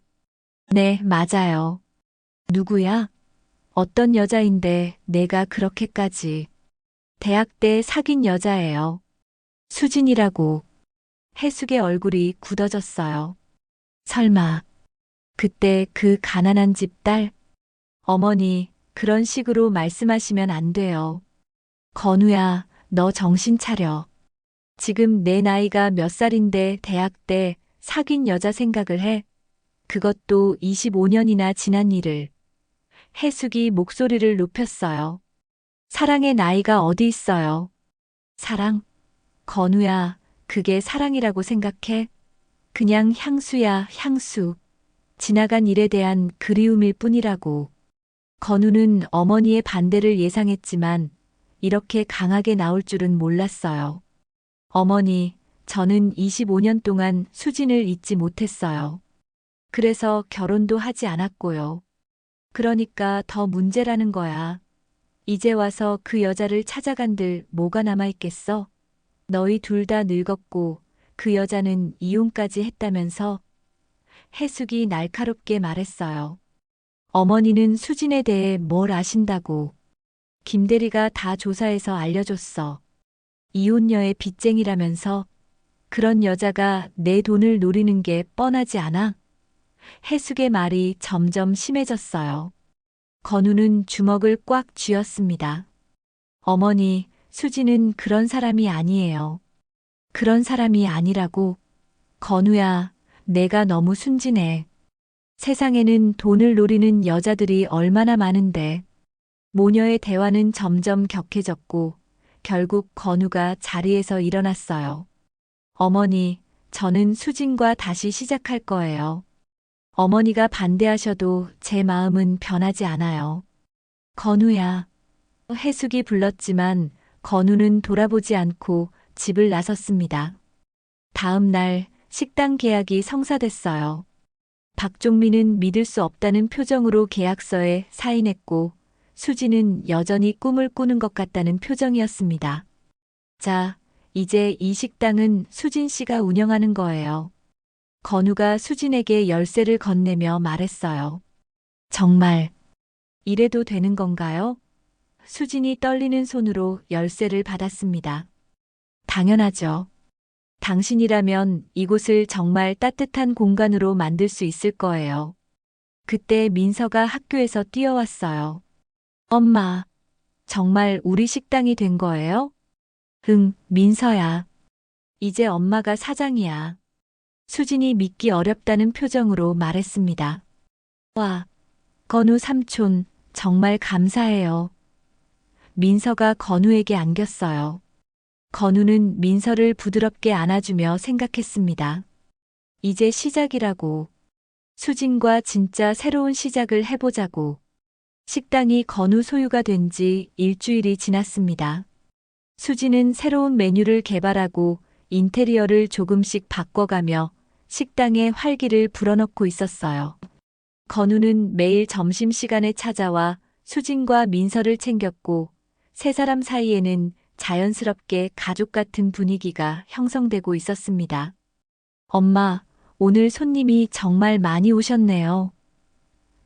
네, 맞아요. 누구야? 어떤 여자인데 내가 그렇게까지. 대학 때 사귄 여자예요. 수진이라고. 해숙의 얼굴이 굳어졌어요. 설마, 그때 그 가난한 집 딸, 어머니, 그런 식으로 말씀하시면 안 돼요. 건우야, 너 정신 차려. 지금 내 나이가 몇 살인데 대학 때 사귄 여자 생각을 해? 그것도 25년이나 지난 일을. 해숙이 목소리를 높였어요. 사랑의 나이가 어디 있어요? 사랑? 건우야, 그게 사랑이라고 생각해? 그냥 향수야, 향수. 지나간 일에 대한 그리움일 뿐이라고. 건우는 어머니의 반대를 예상했지만 이렇게 강하게 나올 줄은 몰랐어요. 어머니, 저는 25년 동안 수진을 잊지 못했어요. 그래서 결혼도 하지 않았고요. 그러니까 더 문제라는 거야. 이제 와서 그 여자를 찾아간들 뭐가 남아있겠어? 너희 둘 다 늙었고 그 여자는 이혼까지 했다면서? 해숙이 날카롭게 말했어요. 어머니는 수진에 대해 뭘 아신다고. 김대리가 다 조사해서 알려줬어. 이혼녀의 빚쟁이라면서? 그런 여자가 내 돈을 노리는 게 뻔하지 않아? 해숙의 말이 점점 심해졌어요. 건우는 주먹을 꽉 쥐었습니다. 어머니, 수진은 그런 사람이 아니에요. 그런 사람이 아니라고. 건우야, 내가 너무 순진해. 세상에는 돈을 노리는 여자들이 얼마나 많은데. 모녀의 대화는 점점 격해졌고 결국 건우가 자리에서 일어났어요. 어머니, 저는 수진과 다시 시작할 거예요. 어머니가 반대하셔도 제 마음은 변하지 않아요. 건우야. 해숙이 불렀지만 건우는 돌아보지 않고 집을 나섰습니다. 다음 날 식당 계약이 성사됐어요. 박종민은 믿을 수 없다는 표정으로 계약서에 사인했고 수지는 여전히 꿈을 꾸는 것 같다는 표정이었습니다. 자, 이제 이 식당은 수진 씨가 운영하는 거예요. 건우가 수진에게 열쇠를 건네며 말했어요. 정말 이래도 되는 건가요? 수진이 떨리는 손으로 열쇠를 받았습니다. 당연하죠. 당신이라면 이곳을 정말 따뜻한 공간으로 만들 수 있을 거예요. 그때 민서가 학교에서 뛰어왔어요. 엄마, 정말 우리 식당이 된 거예요? 응, 민서야. 이제 엄마가 사장이야. 수진이 믿기 어렵다는 표정으로 말했습니다. 와, 건우 삼촌, 정말 감사해요. 민서가 건우에게 안겼어요. 건우는 민서를 부드럽게 안아주며 생각했습니다. 이제 시작이라고. 수진과 진짜 새로운 시작을 해보자고. 식당이 건우 소유가 된 지 일주일이 지났습니다. 수진은 새로운 메뉴를 개발하고 인테리어를 조금씩 바꿔가며 식당에 활기를 불어넣고 있었어요. 건우는 매일 점심시간에 찾아와 수진과 민서를 챙겼고 세 사람 사이에는 자연스럽게 가족 같은 분위기가 형성되고 있었습니다. 엄마, 오늘 손님이 정말 많이 오셨네요.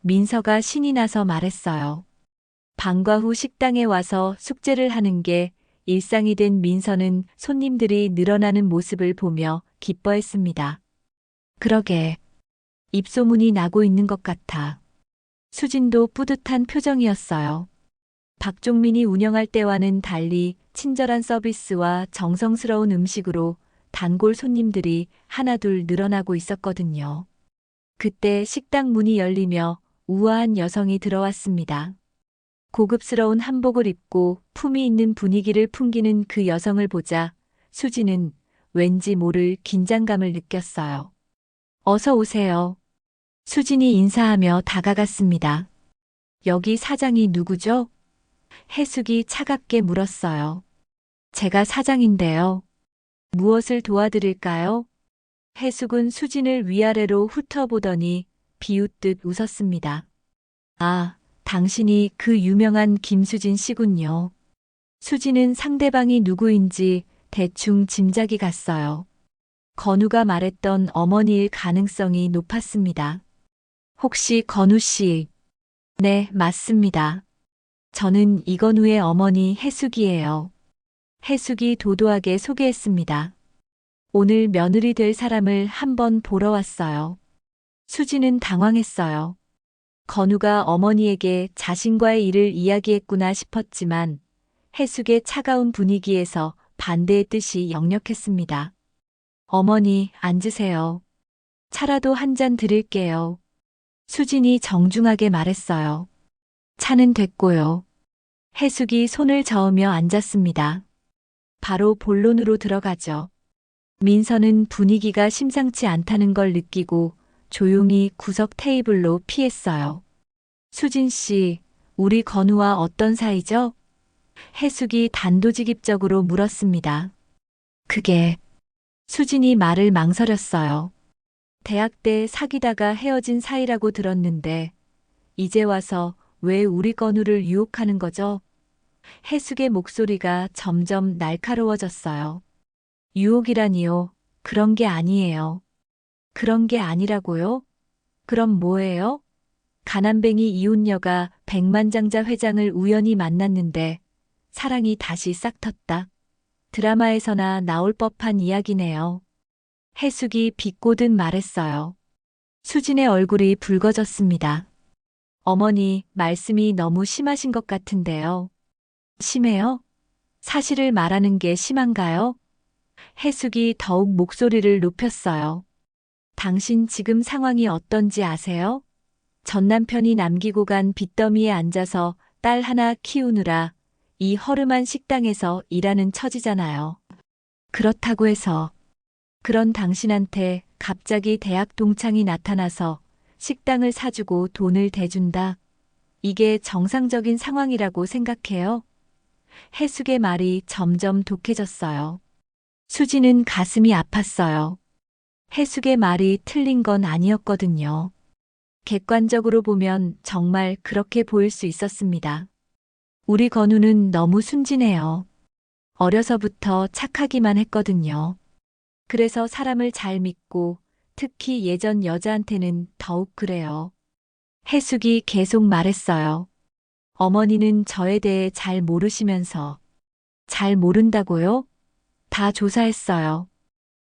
민서가 신이 나서 말했어요. 방과 후 식당에 와서 숙제를 하는 게 일상이 된 민서는 손님들이 늘어나는 모습을 보며 기뻐했습니다. 그러게, 입소문이 나고 있는 것 같아. 수진도 뿌듯한 표정이었어요. 박종민이 운영할 때와는 달리 친절한 서비스와 정성스러운 음식으로 단골 손님들이 하나둘 늘어나고 있었거든요. 그때 식당 문이 열리며 우아한 여성이 들어왔습니다. 고급스러운 한복을 입고 품위 있는 분위기를 풍기는 그 여성을 보자 수지는 왠지 모를 긴장감을 느꼈어요. 어서 오세요. 수진이 인사하며 다가갔습니다. 여기 사장이 누구죠? 해숙이 차갑게 물었어요. 제가 사장인데요. 무엇을 도와드릴까요? 해숙은 수진을 위아래로 훑어보더니 비웃듯 웃었습니다. 아, 당신이 그 유명한 김수진 씨군요. 수진은 상대방이 누구인지 대충 짐작이 갔어요. 건우가 말했던 어머니일 가능성이 높았습니다. 혹시 건우 씨? 네, 맞습니다. 저는 이건우의 어머니 해숙이에요. 해숙이 도도하게 소개했습니다. 오늘 며느리 될 사람을 한번 보러 왔어요. 수지는 당황했어요. 건우가 어머니에게 자신과의 일을 이야기했구나 싶었지만 해숙의 차가운 분위기에서 반대의 뜻이 역력했습니다. 어머니, 앉으세요. 차라도 한 잔 드릴게요. 수진이 정중하게 말했어요. 차는 됐고요. 해숙이 손을 저으며 앉았습니다. 바로 본론으로 들어가죠. 민서는 분위기가 심상치 않다는 걸 느끼고 조용히 구석 테이블로 피했어요. 수진 씨, 우리 건우와 어떤 사이죠? 해숙이 단도직입적으로 물었습니다. 그게 수진이 말을 망설였어요. 대학 때 사귀다가 헤어진 사이라고 들었는데 이제 와서 왜 우리 건우를 유혹하는 거죠? 해숙의 목소리가 점점 날카로워졌어요. 유혹이라니요. 그런 게 아니에요. 그런 게 아니라고요? 그럼 뭐예요? 가난뱅이 이웃녀가 백만장자 회장을 우연히 만났는데 사랑이 다시 싹 텄다. 드라마에서나 나올 법한 이야기네요. 해숙이 비꼬듯 말했어요. 수진의 얼굴이 붉어졌습니다. 어머니, 말씀이 너무 심하신 것 같은데요. 심해요? 사실을 말하는 게 심한가요? 해숙이 더욱 목소리를 높였어요. 당신 지금 상황이 어떤지 아세요? 전 남편이 남기고 간 빚더미에 앉아서 딸 하나 키우느라 이 허름한 식당에서 일하는 처지잖아요. 그렇다고 해서 그런 당신한테 갑자기 대학 동창이 나타나서 식당을 사주고 돈을 대준다. 이게 정상적인 상황이라고 생각해요? 해숙의 말이 점점 독해졌어요. 수지는 가슴이 아팠어요. 해숙의 말이 틀린 건 아니었거든요. 객관적으로 보면 정말 그렇게 보일 수 있었습니다. 우리 건우는 너무 순진해요. 어려서부터 착하기만 했거든요. 그래서 사람을 잘 믿고 특히 예전 여자한테는 더욱 그래요. 해숙이 계속 말했어요. 어머니는 저에 대해 잘 모르시면서 잘 모른다고요? 다 조사했어요.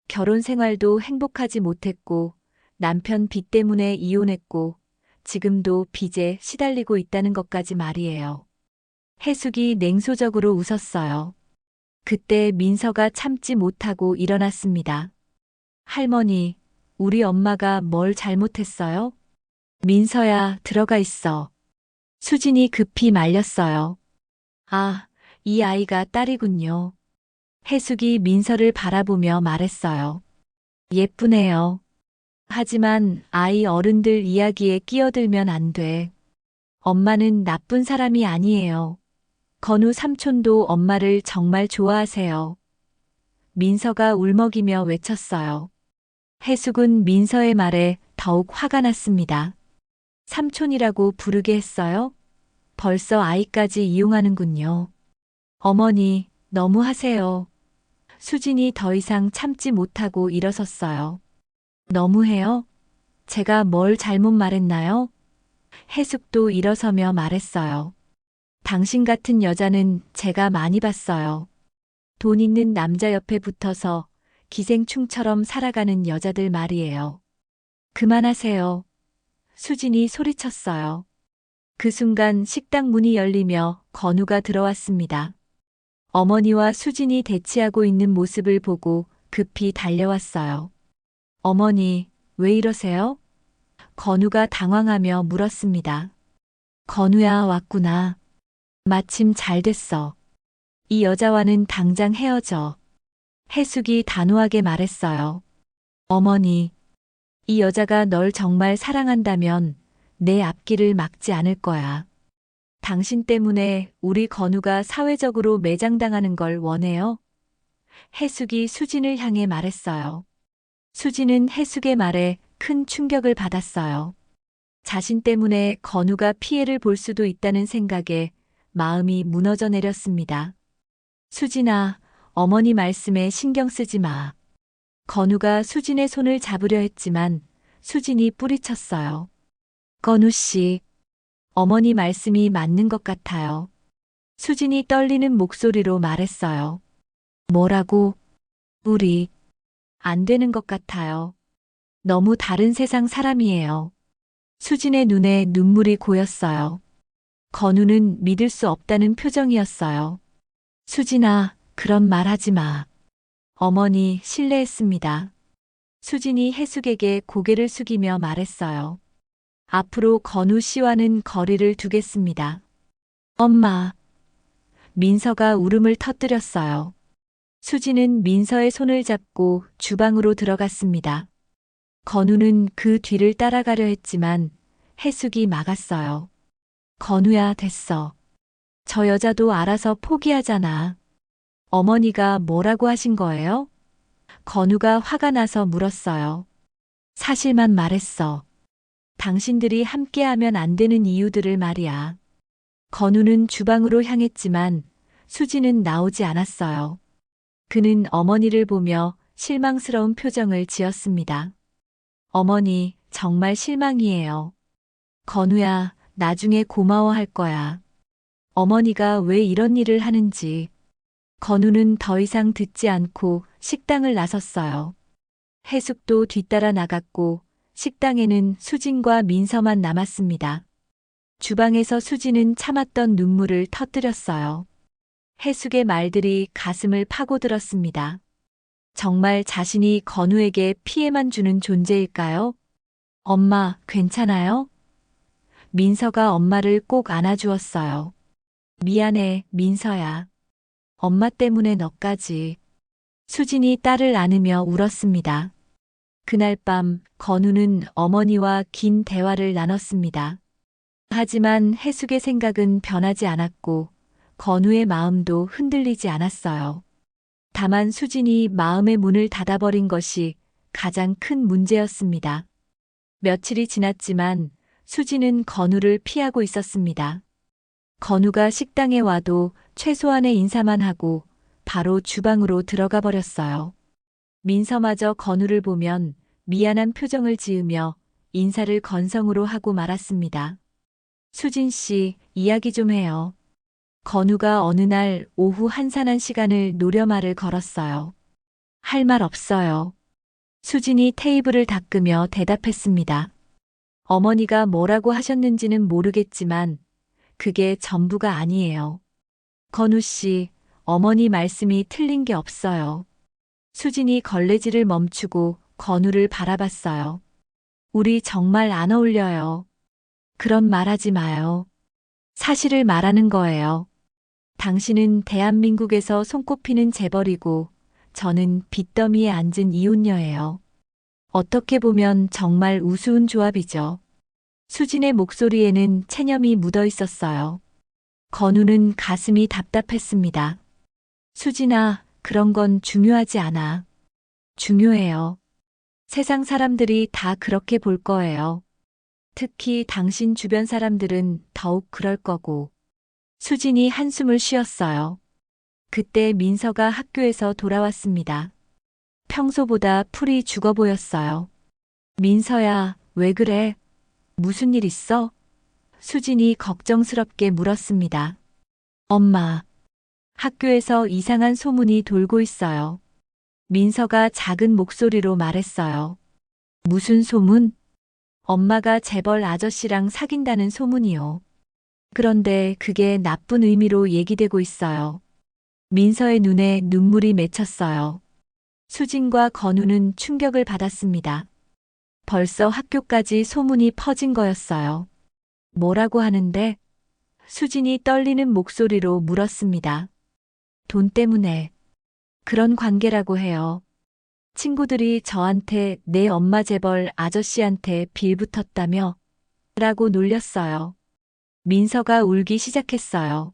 결혼 생활도 행복하지 못했고 남편 빚 때문에 이혼했고 지금도 빚에 시달리고 있다는 것까지 말이에요. 해숙이 냉소적으로 웃었어요. 그때 민서가 참지 못하고 일어났습니다. 할머니, 우리 엄마가 뭘 잘못했어요? 민서야, 들어가 있어. 수진이 급히 말렸어요. 아, 이 아이가 딸이군요. 해숙이 민서를 바라보며 말했어요. 예쁘네요. 하지만 아이 어른들 이야기에 끼어들면 안 돼. 엄마는 나쁜 사람이 아니에요. 건우 삼촌도 엄마를 정말 좋아하세요. 민서가 울먹이며 외쳤어요. 해숙은 민서의 말에 더욱 화가 났습니다. 삼촌이라고 부르게 했어요? 벌써 아이까지 이용하는군요. 어머니, 너무 하세요. 수진이 더 이상 참지 못하고 일어섰어요. 너무해요? 제가 뭘 잘못 말했나요? 해숙도 일어서며 말했어요. 당신 같은 여자는 제가 많이 봤어요. 돈 있는 남자 옆에 붙어서 기생충처럼 살아가는 여자들 말이에요. 그만하세요. 수진이 소리쳤어요. 그 순간 식당 문이 열리며 건우가 들어왔습니다. 어머니와 수진이 대치하고 있는 모습을 보고 급히 달려왔어요. 어머니, 왜 이러세요? 건우가 당황하며 물었습니다. 건우야, 왔구나. 마침 잘 됐어. 이 여자와는 당장 헤어져. 해숙이 단호하게 말했어요. 어머니, 이 여자가 널 정말 사랑한다면 내 앞길을 막지 않을 거야. 당신 때문에 우리 건우가 사회적으로 매장당하는 걸 원해요? 해숙이 수진을 향해 말했어요. 수진은 해숙의 말에 큰 충격을 받았어요. 자신 때문에 건우가 피해를 볼 수도 있다는 생각에 마음이 무너져 내렸습니다. 수진아, 어머니 말씀에 신경 쓰지 마. 건우가 수진의 손을 잡으려 했지만 수진이 뿌리쳤어요. 건우 씨, 어머니 말씀이 맞는 것 같아요. 수진이 떨리는 목소리로 말했어요. 뭐라고? 우리, 안 되는 것 같아요. 너무 다른 세상 사람이에요. 수진의 눈에 눈물이 고였어요. 건우는 믿을 수 없다는 표정이었어요. 수진아, 그런 말 하지 마. 어머니 실례했습니다. 수진이 해숙에게 고개를 숙이며 말했어요. 앞으로 건우 씨와는 거리를 두겠습니다. 엄마. 민서가 울음을 터뜨렸어요. 수진은 민서의 손을 잡고 주방으로 들어갔습니다. 건우는 그 뒤를 따라가려 했지만 해숙이 막았어요. 건우야, 됐어. 저 여자도 알아서 포기하잖아. 어머니가 뭐라고 하신 거예요? 건우가 화가 나서 물었어요. 사실만 말했어. 당신들이 함께하면 안 되는 이유들을 말이야. 건우는 주방으로 향했지만 수지는 나오지 않았어요. 그는 어머니를 보며 실망스러운 표정을 지었습니다. 어머니, 정말 실망이에요. 건우야, 나중에 고마워할 거야. 어머니가 왜 이런 일을 하는지. 건우는 더 이상 듣지 않고 식당을 나섰어요. 해숙도 뒤따라 나갔고 식당에는 수진과 민서만 남았습니다. 주방에서 수진은 참았던 눈물을 터뜨렸어요. 해숙의 말들이 가슴을 파고들었습니다. 정말 자신이 건우에게 피해만 주는 존재일까요? 엄마, 괜찮아요? 민서가 엄마를 꼭 안아주었어요. 미안해, 민서야. 엄마 때문에 너까지. 수진이 딸을 안으며 울었습니다. 그날 밤 건우는 어머니와 긴 대화를 나눴습니다. 하지만 해숙의 생각은 변하지 않았고 건우의 마음도 흔들리지 않았어요. 다만 수진이 마음의 문을 닫아버린 것이 가장 큰 문제였습니다. 며칠이 지났지만 수진은 건우를 피하고 있었습니다. 건우가 식당에 와도 최소한의 인사만 하고 바로 주방으로 들어가 버렸어요. 민서마저 건우를 보면 미안한 표정을 지으며 인사를 건성으로 하고 말았습니다. 수진 씨, 이야기 좀 해요. 건우가 어느 날 오후 한산한 시간을 노려 말을 걸었어요. 할 말 없어요. 수진이 테이블을 닦으며 대답했습니다. 어머니가 뭐라고 하셨는지는 모르겠지만 그게 전부가 아니에요. 건우 씨, 어머니 말씀이 틀린 게 없어요. 수진이 걸레질을 멈추고 건우를 바라봤어요. 우리 정말 안 어울려요. 그런 말 하지 마요. 사실을 말하는 거예요. 당신은 대한민국에서 손꼽히는 재벌이고 저는 빚더미에 앉은 이혼녀예요. 어떻게 보면 정말 우스운 조합이죠. 수진의 목소리에는 체념이 묻어 있었어요. 건우는 가슴이 답답했습니다. 수진아, 그런 건 중요하지 않아. 중요해요. 세상 사람들이 다 그렇게 볼 거예요. 특히 당신 주변 사람들은 더욱 그럴 거고. 수진이 한숨을 쉬었어요. 그때 민서가 학교에서 돌아왔습니다. 평소보다 풀이 죽어 보였어요. 민서야, 왜 그래? 무슨 일 있어? 수진이 걱정스럽게 물었습니다. 엄마, 학교에서 이상한 소문이 돌고 있어요. 민서가 작은 목소리로 말했어요. 무슨 소문? 엄마가 재벌 아저씨랑 사귄다는 소문이요. 그런데 그게 나쁜 의미로 얘기되고 있어요. 민서의 눈에 눈물이 맺혔어요. 수진과 건우는 충격을 받았습니다. 벌써 학교까지 소문이 퍼진 거였어요. 뭐라고 하는데? 수진이 떨리는 목소리로 물었습니다. 돈 때문에. 그런 관계라고 해요. 친구들이 저한테 내 엄마 재벌 아저씨한테 빌붙었다며? 라고 놀렸어요. 민서가 울기 시작했어요.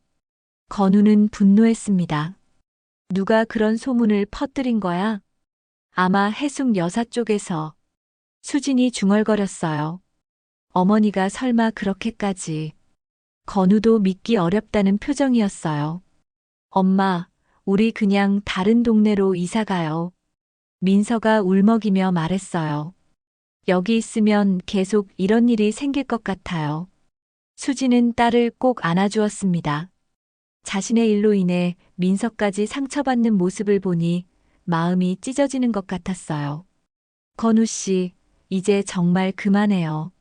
건우는 분노했습니다. 누가 그런 소문을 퍼뜨린 거야? 아마 해숙 여사 쪽에서. 수진이 중얼거렸어요. 어머니가 설마 그렇게까지. 건우도 믿기 어렵다는 표정이었어요. 엄마, 우리 그냥 다른 동네로 이사 가요. 민서가 울먹이며 말했어요. 여기 있으면 계속 이런 일이 생길 것 같아요. 수진은 딸을 꼭 안아주었습니다. 자신의 일로 인해 민서까지 상처받는 모습을 보니 마음이 찢어지는 것 같았어요. 건우 씨, 이제 정말 그만해요.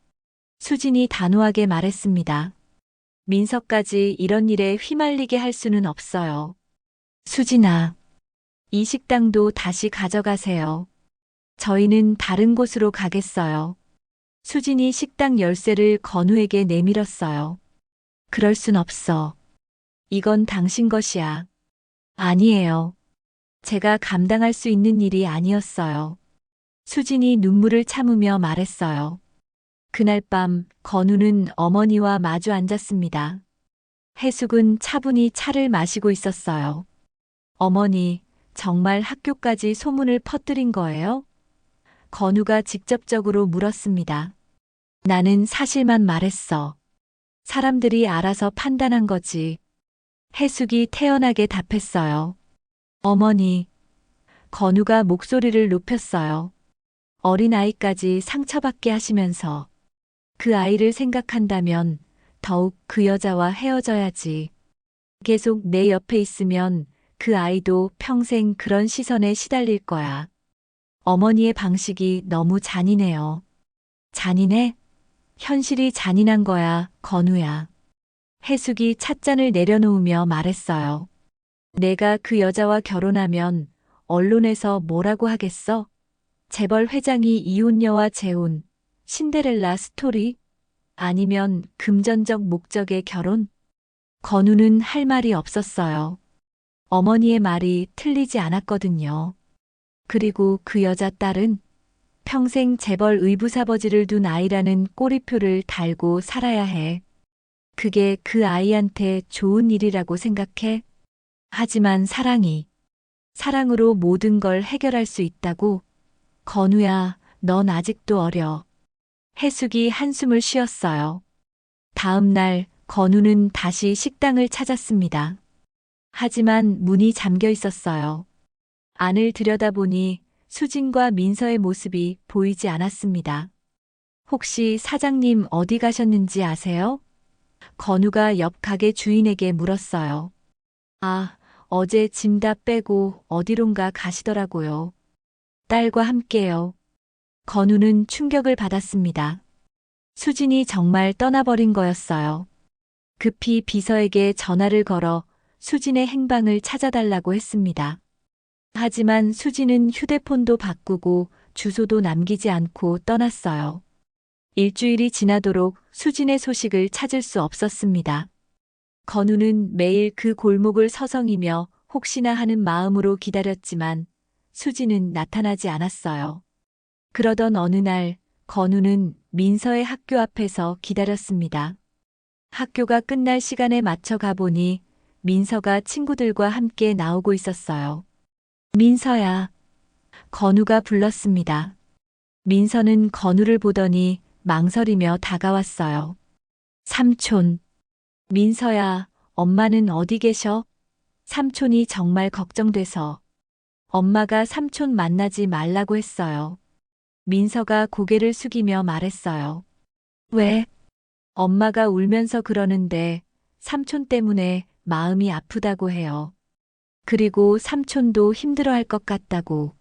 수진이 단호하게 말했습니다. 민서까지 이런 일에 휘말리게 할 수는 없어요. 수진아, 이 식당도 다시 가져가세요. 저희는 다른 곳으로 가겠어요. 수진이 식당 열쇠를 건우에게 내밀었어요. 그럴 순 없어. 이건 당신 것이야. 아니에요. 제가 감당할 수 있는 일이 아니었어요. 수진이 눈물을 참으며 말했어요. 그날 밤 건우는 어머니와 마주 앉았습니다. 해숙은 차분히 차를 마시고 있었어요. 어머니, 정말 학교까지 소문을 퍼뜨린 거예요? 건우가 직접적으로 물었습니다. 나는 사실만 말했어. 사람들이 알아서 판단한 거지. 해숙이 태연하게 답했어요. 어머니, 건우가 목소리를 높였어요. 어린아이까지 상처받게 하시면서 그 아이를 생각한다면 더욱 그 여자와 헤어져야지. 계속 내 옆에 있으면 그 아이도 평생 그런 시선에 시달릴 거야. 어머니의 방식이 너무 잔인해요. 잔인해? 현실이 잔인한 거야, 건우야. 해숙이 찻잔을 내려놓으며 말했어요. 내가 그 여자와 결혼하면 언론에서 뭐라고 하겠어? 재벌 회장이 이혼녀와 재혼, 신데렐라 스토리? 아니면 금전적 목적의 결혼? 건우는 할 말이 없었어요. 어머니의 말이 틀리지 않았거든요. 그리고 그 여자 딸은 평생 재벌 의부사버지를 둔 아이라는 꼬리표를 달고 살아야 해. 그게 그 아이한테 좋은 일이라고 생각해? 하지만 사랑으로 모든 걸 해결할 수 있다고? 건우야, 넌 아직도 어려. 해숙이 한숨을 쉬었어요. 다음 날 건우는 다시 식당을 찾았습니다. 하지만 문이 잠겨 있었어요. 안을 들여다보니 수진과 민서의 모습이 보이지 않았습니다. 혹시 사장님 어디 가셨는지 아세요? 건우가 옆 가게 주인에게 물었어요. 아, 어제 짐 다 빼고 어디론가 가시더라고요. 딸과 함께요. 건우는 충격을 받았습니다. 수진이 정말 떠나버린 거였어요. 급히 비서에게 전화를 걸어 수진의 행방을 찾아달라고 했습니다. 하지만 수진은 휴대폰도 바꾸고 주소도 남기지 않고 떠났어요. 일주일이 지나도록 수진의 소식을 찾을 수 없었습니다. 건우는 매일 그 골목을 서성이며 혹시나 하는 마음으로 기다렸지만 수진은 나타나지 않았어요. 그러던 어느 날 건우는 민서의 학교 앞에서 기다렸습니다. 학교가 끝날 시간에 맞춰 가보니 민서가 친구들과 함께 나오고 있었어요. 민서야. 건우가 불렀습니다. 민서는 건우를 보더니 망설이며 다가왔어요. 삼촌. 민서야, 엄마는 어디 계셔? 삼촌이 정말 걱정돼서. 엄마가 삼촌 만나지 말라고 했어요. 민서가 고개를 숙이며 말했어요. 왜? 엄마가 울면서 그러는데 삼촌 때문에 마음이 아프다고 해요. 그리고 삼촌도 힘들어할 것 같다고.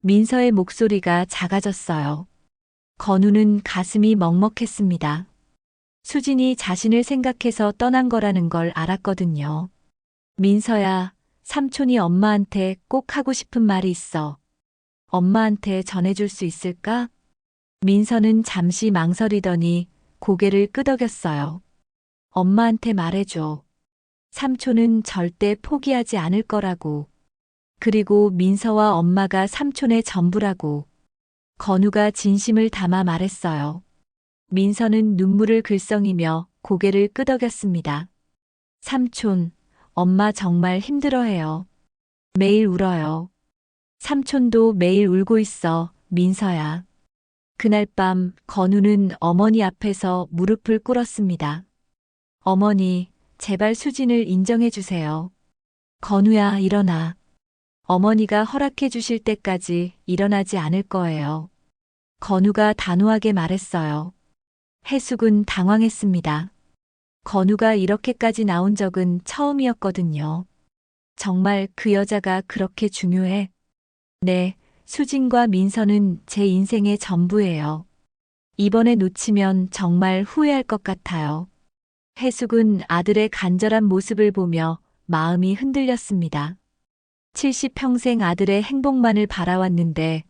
민서의 목소리가 작아졌어요. 건우는 가슴이 먹먹했습니다. 수진이 자신을 생각해서 떠난 거라는 걸 알았거든요. 민서야, 삼촌이 엄마한테 꼭 하고 싶은 말이 있어. 엄마한테 전해줄 수 있을까? 민서는 잠시 망설이더니 고개를 끄덕였어요. 엄마한테 말해줘. 삼촌은 절대 포기하지 않을 거라고. 그리고 민서와 엄마가 삼촌의 전부라고. 건우가 진심을 담아 말했어요. 민서는 눈물을 글썽이며 고개를 끄덕였습니다. 삼촌, 엄마 정말 힘들어해요. 매일 울어요. 삼촌도 매일 울고 있어, 민서야. 그날 밤 건우는 어머니 앞에서 무릎을 꿇었습니다. 어머니, 제발 수진을 인정해 주세요. 건우야, 일어나. 어머니가 허락해 주실 때까지 일어나지 않을 거예요. 건우가 단호하게 말했어요. 해숙은 당황했습니다. 건우가 이렇게까지 나온 적은 처음이었거든요. 정말 그 여자가 그렇게 중요해? 네, 수진과 민서는 제 인생의 전부예요. 이번에 놓치면 정말 후회할 것 같아요. 해숙은 아들의 간절한 모습을 보며 마음이 흔들렸습니다. 70평생 아들의 행복만을 바라왔는데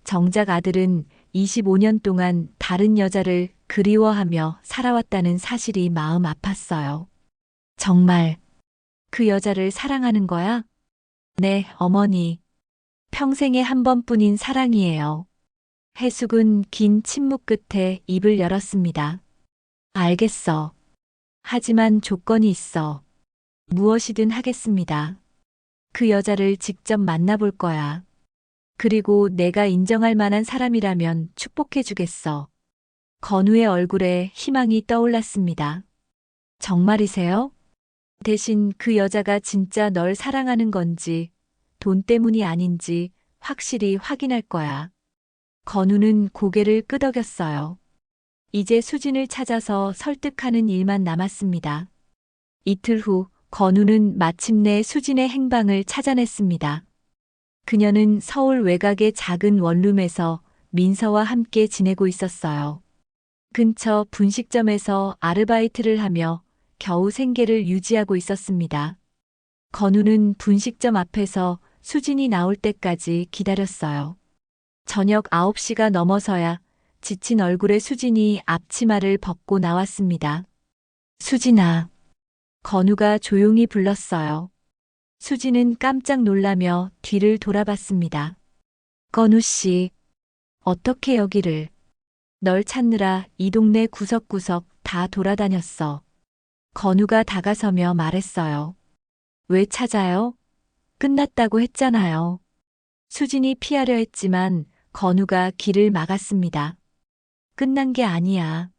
정작 아들은 25년 동안 다른 여자를 그리워하며 살아왔다는 사실이 마음 아팠어요. 정말 그 여자를 사랑하는 거야? 네, 어머니. 평생에 한 번뿐인 사랑이에요. 해숙은 긴 침묵 끝에 입을 열었습니다. 알겠어. 하지만 조건이 있어. 무엇이든 하겠습니다. 그 여자를 직접 만나볼 거야. 그리고 내가 인정할 만한 사람이라면 축복해 주겠어. 건우의 얼굴에 희망이 떠올랐습니다. 정말이세요? 대신 그 여자가 진짜 널 사랑하는 건지, 돈 때문이 아닌지 확실히 확인할 거야. 건우는 고개를 끄덕였어요. 이제 수진을 찾아서 설득하는 일만 남았습니다. 이틀 후 건우는 마침내 수진의 행방을 찾아냈습니다. 그녀는 서울 외곽의 작은 원룸에서 민서와 함께 지내고 있었어요. 근처 분식점에서 아르바이트를 하며 겨우 생계를 유지하고 있었습니다. 건우는 분식점 앞에서 수진이 나올 때까지 기다렸어요. 저녁 9시가 넘어서야 지친 얼굴의 수진이 앞치마를 벗고 나왔습니다. 수진아. 건우가 조용히 불렀어요. 수진은 깜짝 놀라며 뒤를 돌아봤습니다. 건우 씨, 어떻게 여기를? 널 찾느라 이 동네 구석구석 다 돌아다녔어. 건우가 다가서며 말했어요. 왜 찾아요? 끝났다고 했잖아요. 수진이 피하려 했지만 건우가 길을 막았습니다. 끝난 게 아니야.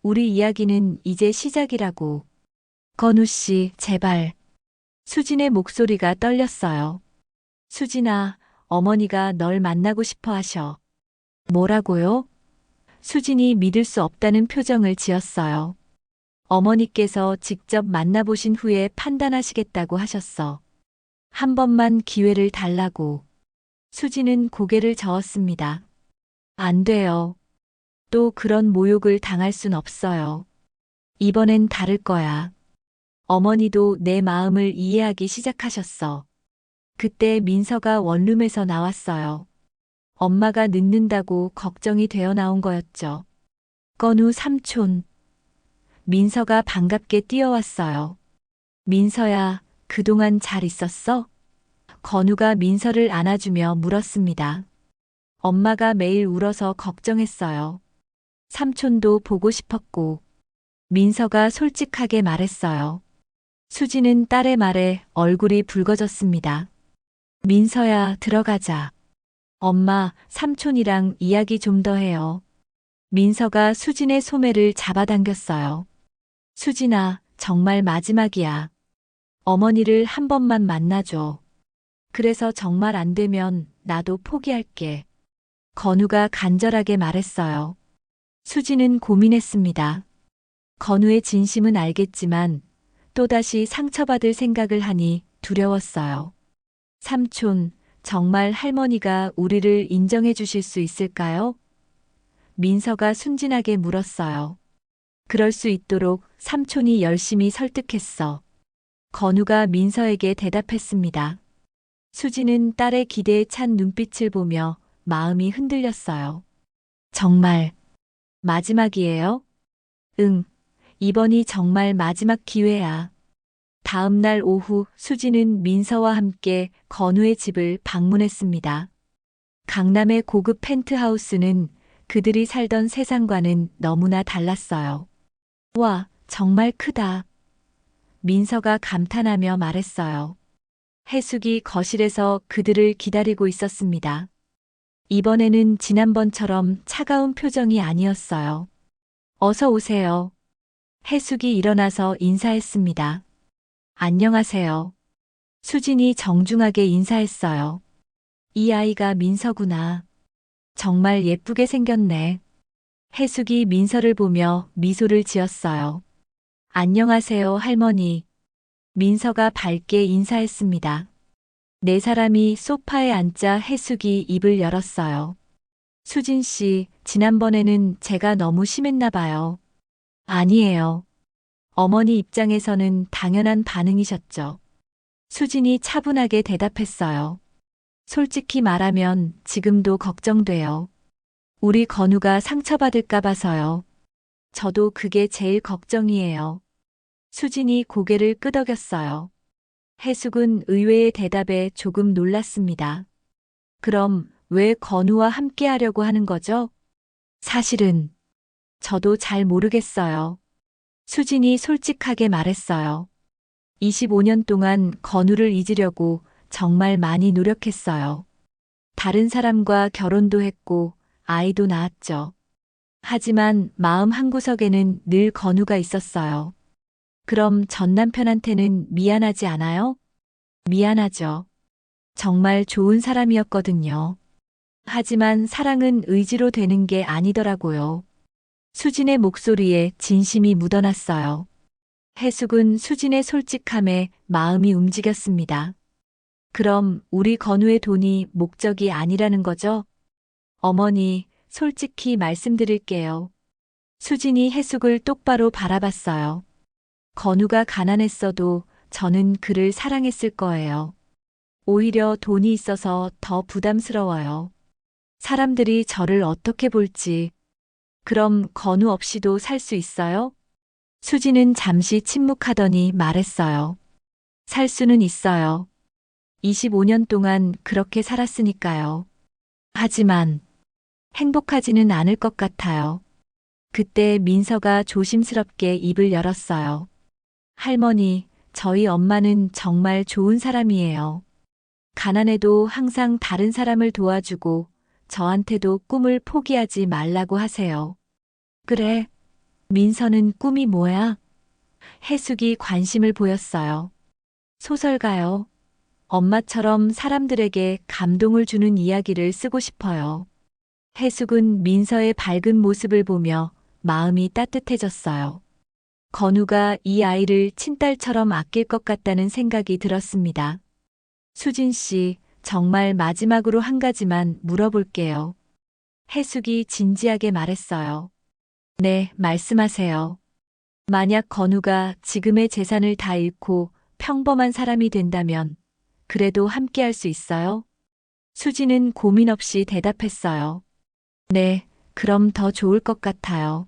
우리 이야기는 이제 시작이라고. 건우 씨, 제발. 수진의 목소리가 떨렸어요. 수진아, 어머니가 널 만나고 싶어 하셔. 뭐라고요? 수진이 믿을 수 없다는 표정을 지었어요. 어머니께서 직접 만나보신 후에 판단하시겠다고 하셨어. 한 번만 기회를 달라고. 수진은 고개를 저었습니다. 안 돼요. 또 그런 모욕을 당할 순 없어요. 이번엔 다를 거야. 어머니도 내 마음을 이해하기 시작하셨어. 그때 민서가 원룸에서 나왔어요. 엄마가 늦는다고 걱정이 되어 나온 거였죠. 건우 삼촌. 민서가 반갑게 뛰어왔어요. 민서야, 그동안 잘 있었어? 건우가 민서를 안아주며 물었습니다. 엄마가 매일 울어서 걱정했어요. 삼촌도 보고 싶었고. 민서가 솔직하게 말했어요. 수지는 딸의 말에 얼굴이 붉어졌습니다. 민서야, 들어가자. 엄마, 삼촌이랑 이야기 좀 더 해요. 민서가 수진의 소매를 잡아당겼어요. 수진아, 정말 마지막이야. 어머니를 한 번만 만나줘. 그래서 정말 안 되면 나도 포기할게. 건우가 간절하게 말했어요. 수진은 고민했습니다. 건우의 진심은 알겠지만 또다시 상처받을 생각을 하니 두려웠어요. 삼촌, 정말 할머니가 우리를 인정해 주실 수 있을까요? 민서가 순진하게 물었어요. 그럴 수 있도록 삼촌이 열심히 설득했어. 건우가 민서에게 대답했습니다. 수지는 딸의 기대에 찬 눈빛을 보며 마음이 흔들렸어요. 정말 마지막이에요? 응, 이번이 정말 마지막 기회야. 다음 날 오후 수지는 민서와 함께 건우의 집을 방문했습니다. 강남의 고급 펜트하우스는 그들이 살던 세상과는 너무나 달랐어요. 와, 정말 크다. 민서가 감탄하며 말했어요. 해숙이 거실에서 그들을 기다리고 있었습니다. 이번에는 지난번처럼 차가운 표정이 아니었어요. 어서 오세요. 해숙이 일어나서 인사했습니다. 안녕하세요. 수진이 정중하게 인사했어요. 이 아이가 민서구나. 정말 예쁘게 생겼네. 해숙이 민서를 보며 미소를 지었어요. 안녕하세요, 할머니. 민서가 밝게 인사했습니다. 네 사람이 소파에 앉자 해숙이 입을 열었어요. 수진 씨, 지난번에는 제가 너무 심했나 봐요. 아니에요. 어머니 입장에서는 당연한 반응이셨죠. 수진이 차분하게 대답했어요. 솔직히 말하면 지금도 걱정돼요. 우리 건우가 상처받을까 봐서요. 저도 그게 제일 걱정이에요. 수진이 고개를 끄덕였어요. 해숙은 의외의 대답에 조금 놀랐습니다. 그럼 왜 건우와 함께 하려고 하는 거죠? 사실은 저도 잘 모르겠어요. 수진이 솔직하게 말했어요. 25년 동안 건우를 잊으려고 정말 많이 노력했어요. 다른 사람과 결혼도 했고 아이도 낳았죠. 하지만 마음 한구석에는 늘 건우가 있었어요. 그럼 전 남편한테는 미안하지 않아요? 미안하죠. 정말 좋은 사람이었거든요. 하지만 사랑은 의지로 되는 게 아니더라고요. 수진의 목소리에 진심이 묻어났어요. 해숙은 수진의 솔직함에 마음이 움직였습니다. 그럼 우리 건우의 돈이 목적이 아니라는 거죠? 어머니, 솔직히 말씀드릴게요. 수진이 해숙을 똑바로 바라봤어요. 건우가 가난했어도 저는 그를 사랑했을 거예요. 오히려 돈이 있어서 더 부담스러워요. 사람들이 저를 어떻게 볼지. 그럼 건우 없이도 살 수 있어요? 수지는 잠시 침묵하더니 말했어요. 살 수는 있어요. 25년 동안 그렇게 살았으니까요. 하지만 행복하지는 않을 것 같아요. 그때 민서가 조심스럽게 입을 열었어요. 할머니, 저희 엄마는 정말 좋은 사람이에요. 가난해도 항상 다른 사람을 도와주고 저한테도 꿈을 포기하지 말라고 하세요. 그래, 민서는 꿈이 뭐야? 해숙이 관심을 보였어요. 소설가요. 엄마처럼 사람들에게 감동을 주는 이야기를 쓰고 싶어요. 해숙은 민서의 밝은 모습을 보며 마음이 따뜻해졌어요. 건우가 이 아이를 친딸처럼 아낄 것 같다는 생각이 들었습니다. 수진 씨, 정말 마지막으로 한 가지만 물어볼게요. 해숙이 진지하게 말했어요. 네, 말씀하세요. 만약 건우가 지금의 재산을 다 잃고 평범한 사람이 된다면 그래도 함께할 수 있어요? 수지는 고민 없이 대답했어요. 네, 그럼 더 좋을 것 같아요.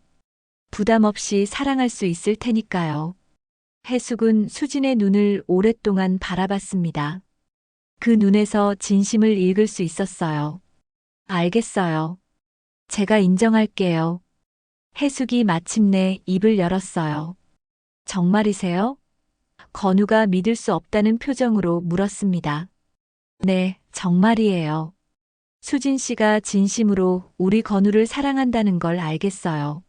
부담 없이 사랑할 수 있을 테니까요. 해숙은 수진의 눈을 오랫동안 바라봤습니다. 그 눈에서 진심을 읽을 수 있었어요. 알겠어요. 제가 인정할게요. 해숙이 마침내 입을 열었어요. 정말이세요? 건우가 믿을 수 없다는 표정으로 물었습니다. 네, 정말이에요. 수진 씨가 진심으로 우리 건우를 사랑한다는 걸 알겠어요.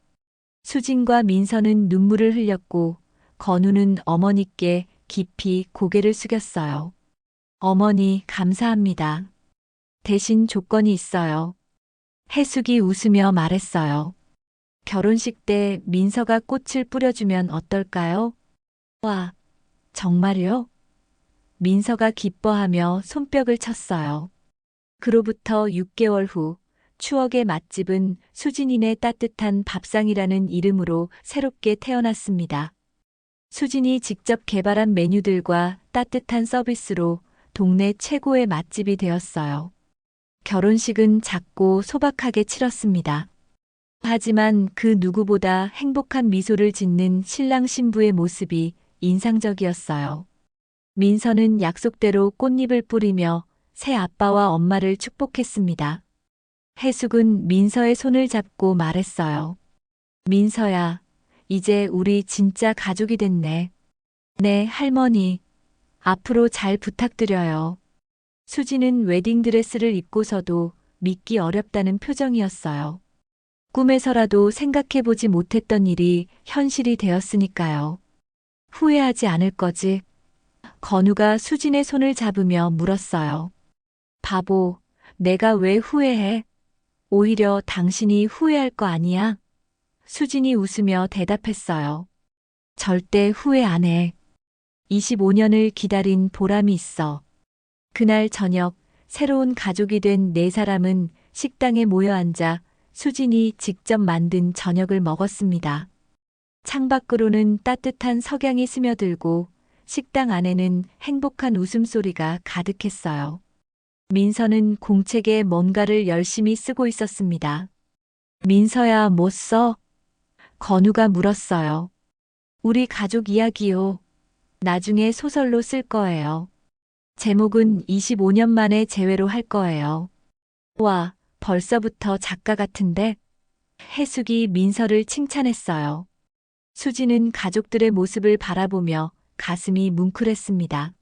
수진과 민서는 눈물을 흘렸고 건우는 어머니께 깊이 고개를 숙였어요. 어머니, 감사합니다. 대신 조건이 있어요. 해숙이 웃으며 말했어요. 결혼식 때 민서가 꽃을 뿌려주면 어떨까요? 와, 정말요? 민서가 기뻐하며 손뼉을 쳤어요. 그로부터 6개월 후 추억의 맛집은 수진이네 따뜻한 밥상이라는 이름으로 새롭게 태어났습니다. 수진이 직접 개발한 메뉴들과 따뜻한 서비스로 동네 최고의 맛집이 되었어요. 결혼식은 작고 소박하게 치렀습니다. 하지만 그 누구보다 행복한 미소를 짓는 신랑 신부의 모습이 인상적이었어요. 민서는 약속대로 꽃잎을 뿌리며 새 아빠와 엄마를 축복했습니다. 해숙은 민서의 손을 잡고 말했어요. 민서야, 이제 우리 진짜 가족이 됐네. 네, 할머니. 앞으로 잘 부탁드려요. 수지는 웨딩드레스를 입고서도 믿기 어렵다는 표정이었어요. 꿈에서라도 생각해보지 못했던 일이 현실이 되었으니까요. 후회하지 않을 거지? 건우가 수진의 손을 잡으며 물었어요. 바보, 내가 왜 후회해? 오히려 당신이 후회할 거 아니야? 수진이 웃으며 대답했어요. 절대 후회 안 해. 25년을 기다린 보람이 있어. 그날 저녁 새로운 가족이 된 네 사람은 식당에 모여 앉아 수진이 직접 만든 저녁을 먹었습니다. 창밖으로는 따뜻한 석양이 스며들고 식당 안에는 행복한 웃음소리가 가득했어요. 민서는 공책에 뭔가를 열심히 쓰고 있었습니다. 민서야, 뭐 써? 건우가 물었어요. 우리 가족 이야기요. 나중에 소설로 쓸 거예요. 제목은 25년 만에 재회로 할 거예요. 와, 벌써부터 작가 같은데? 해숙이 민서를 칭찬했어요. 수지는 가족들의 모습을 바라보며 가슴이 뭉클했습니다.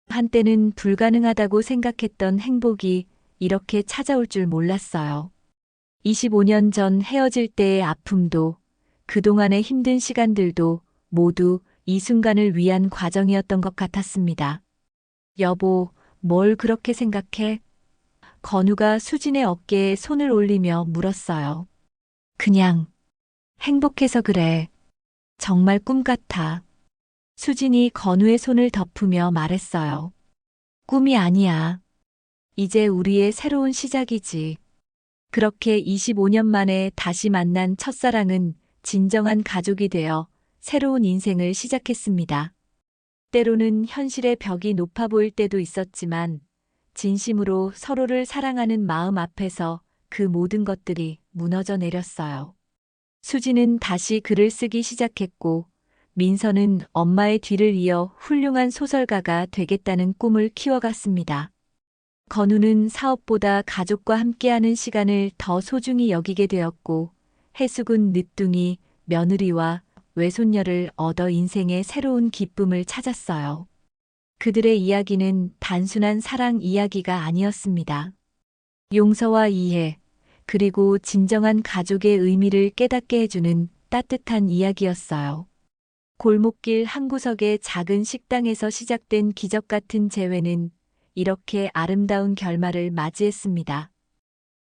한때는 불가능하다고 생각했던 행복이 이렇게 찾아올 줄 몰랐어요. 25년 전 헤어질 때의 아픔도 그동안의 힘든 시간들도 모두 이 순간을 위한 과정이었던 것 같았습니다. 여보, 뭘 그렇게 생각해? 건우가 수진의 어깨에 손을 올리며 물었어요. 그냥 행복해서 그래. 정말 꿈 같아. 수진이 건우의 손을 덮으며 말했어요. 꿈이 아니야. 이제 우리의 새로운 시작이지. 그렇게 25년 만에 다시 만난 첫사랑은 진정한 가족이 되어 새로운 인생을 시작했습니다. 때로는 현실의 벽이 높아 보일 때도 있었지만 진심으로 서로를 사랑하는 마음 앞에서 그 모든 것들이 무너져 내렸어요. 수지는 다시 글을 쓰기 시작했고 민서는 엄마의 뒤를 이어 훌륭한 소설가가 되겠다는 꿈을 키워갔습니다. 건우는 사업보다 가족과 함께하는 시간을 더 소중히 여기게 되었고 해숙은 늦둥이, 며느리와 외손녀를 얻어 인생의 새로운 기쁨을 찾았어요. 그들의 이야기는 단순한 사랑 이야기가 아니었습니다. 용서와 이해, 그리고 진정한 가족의 의미를 깨닫게 해주는 따뜻한 이야기였어요. 골목길 한 구석의 작은 식당에서 시작된 기적 같은 재회는 이렇게 아름다운 결말을 맞이했습니다.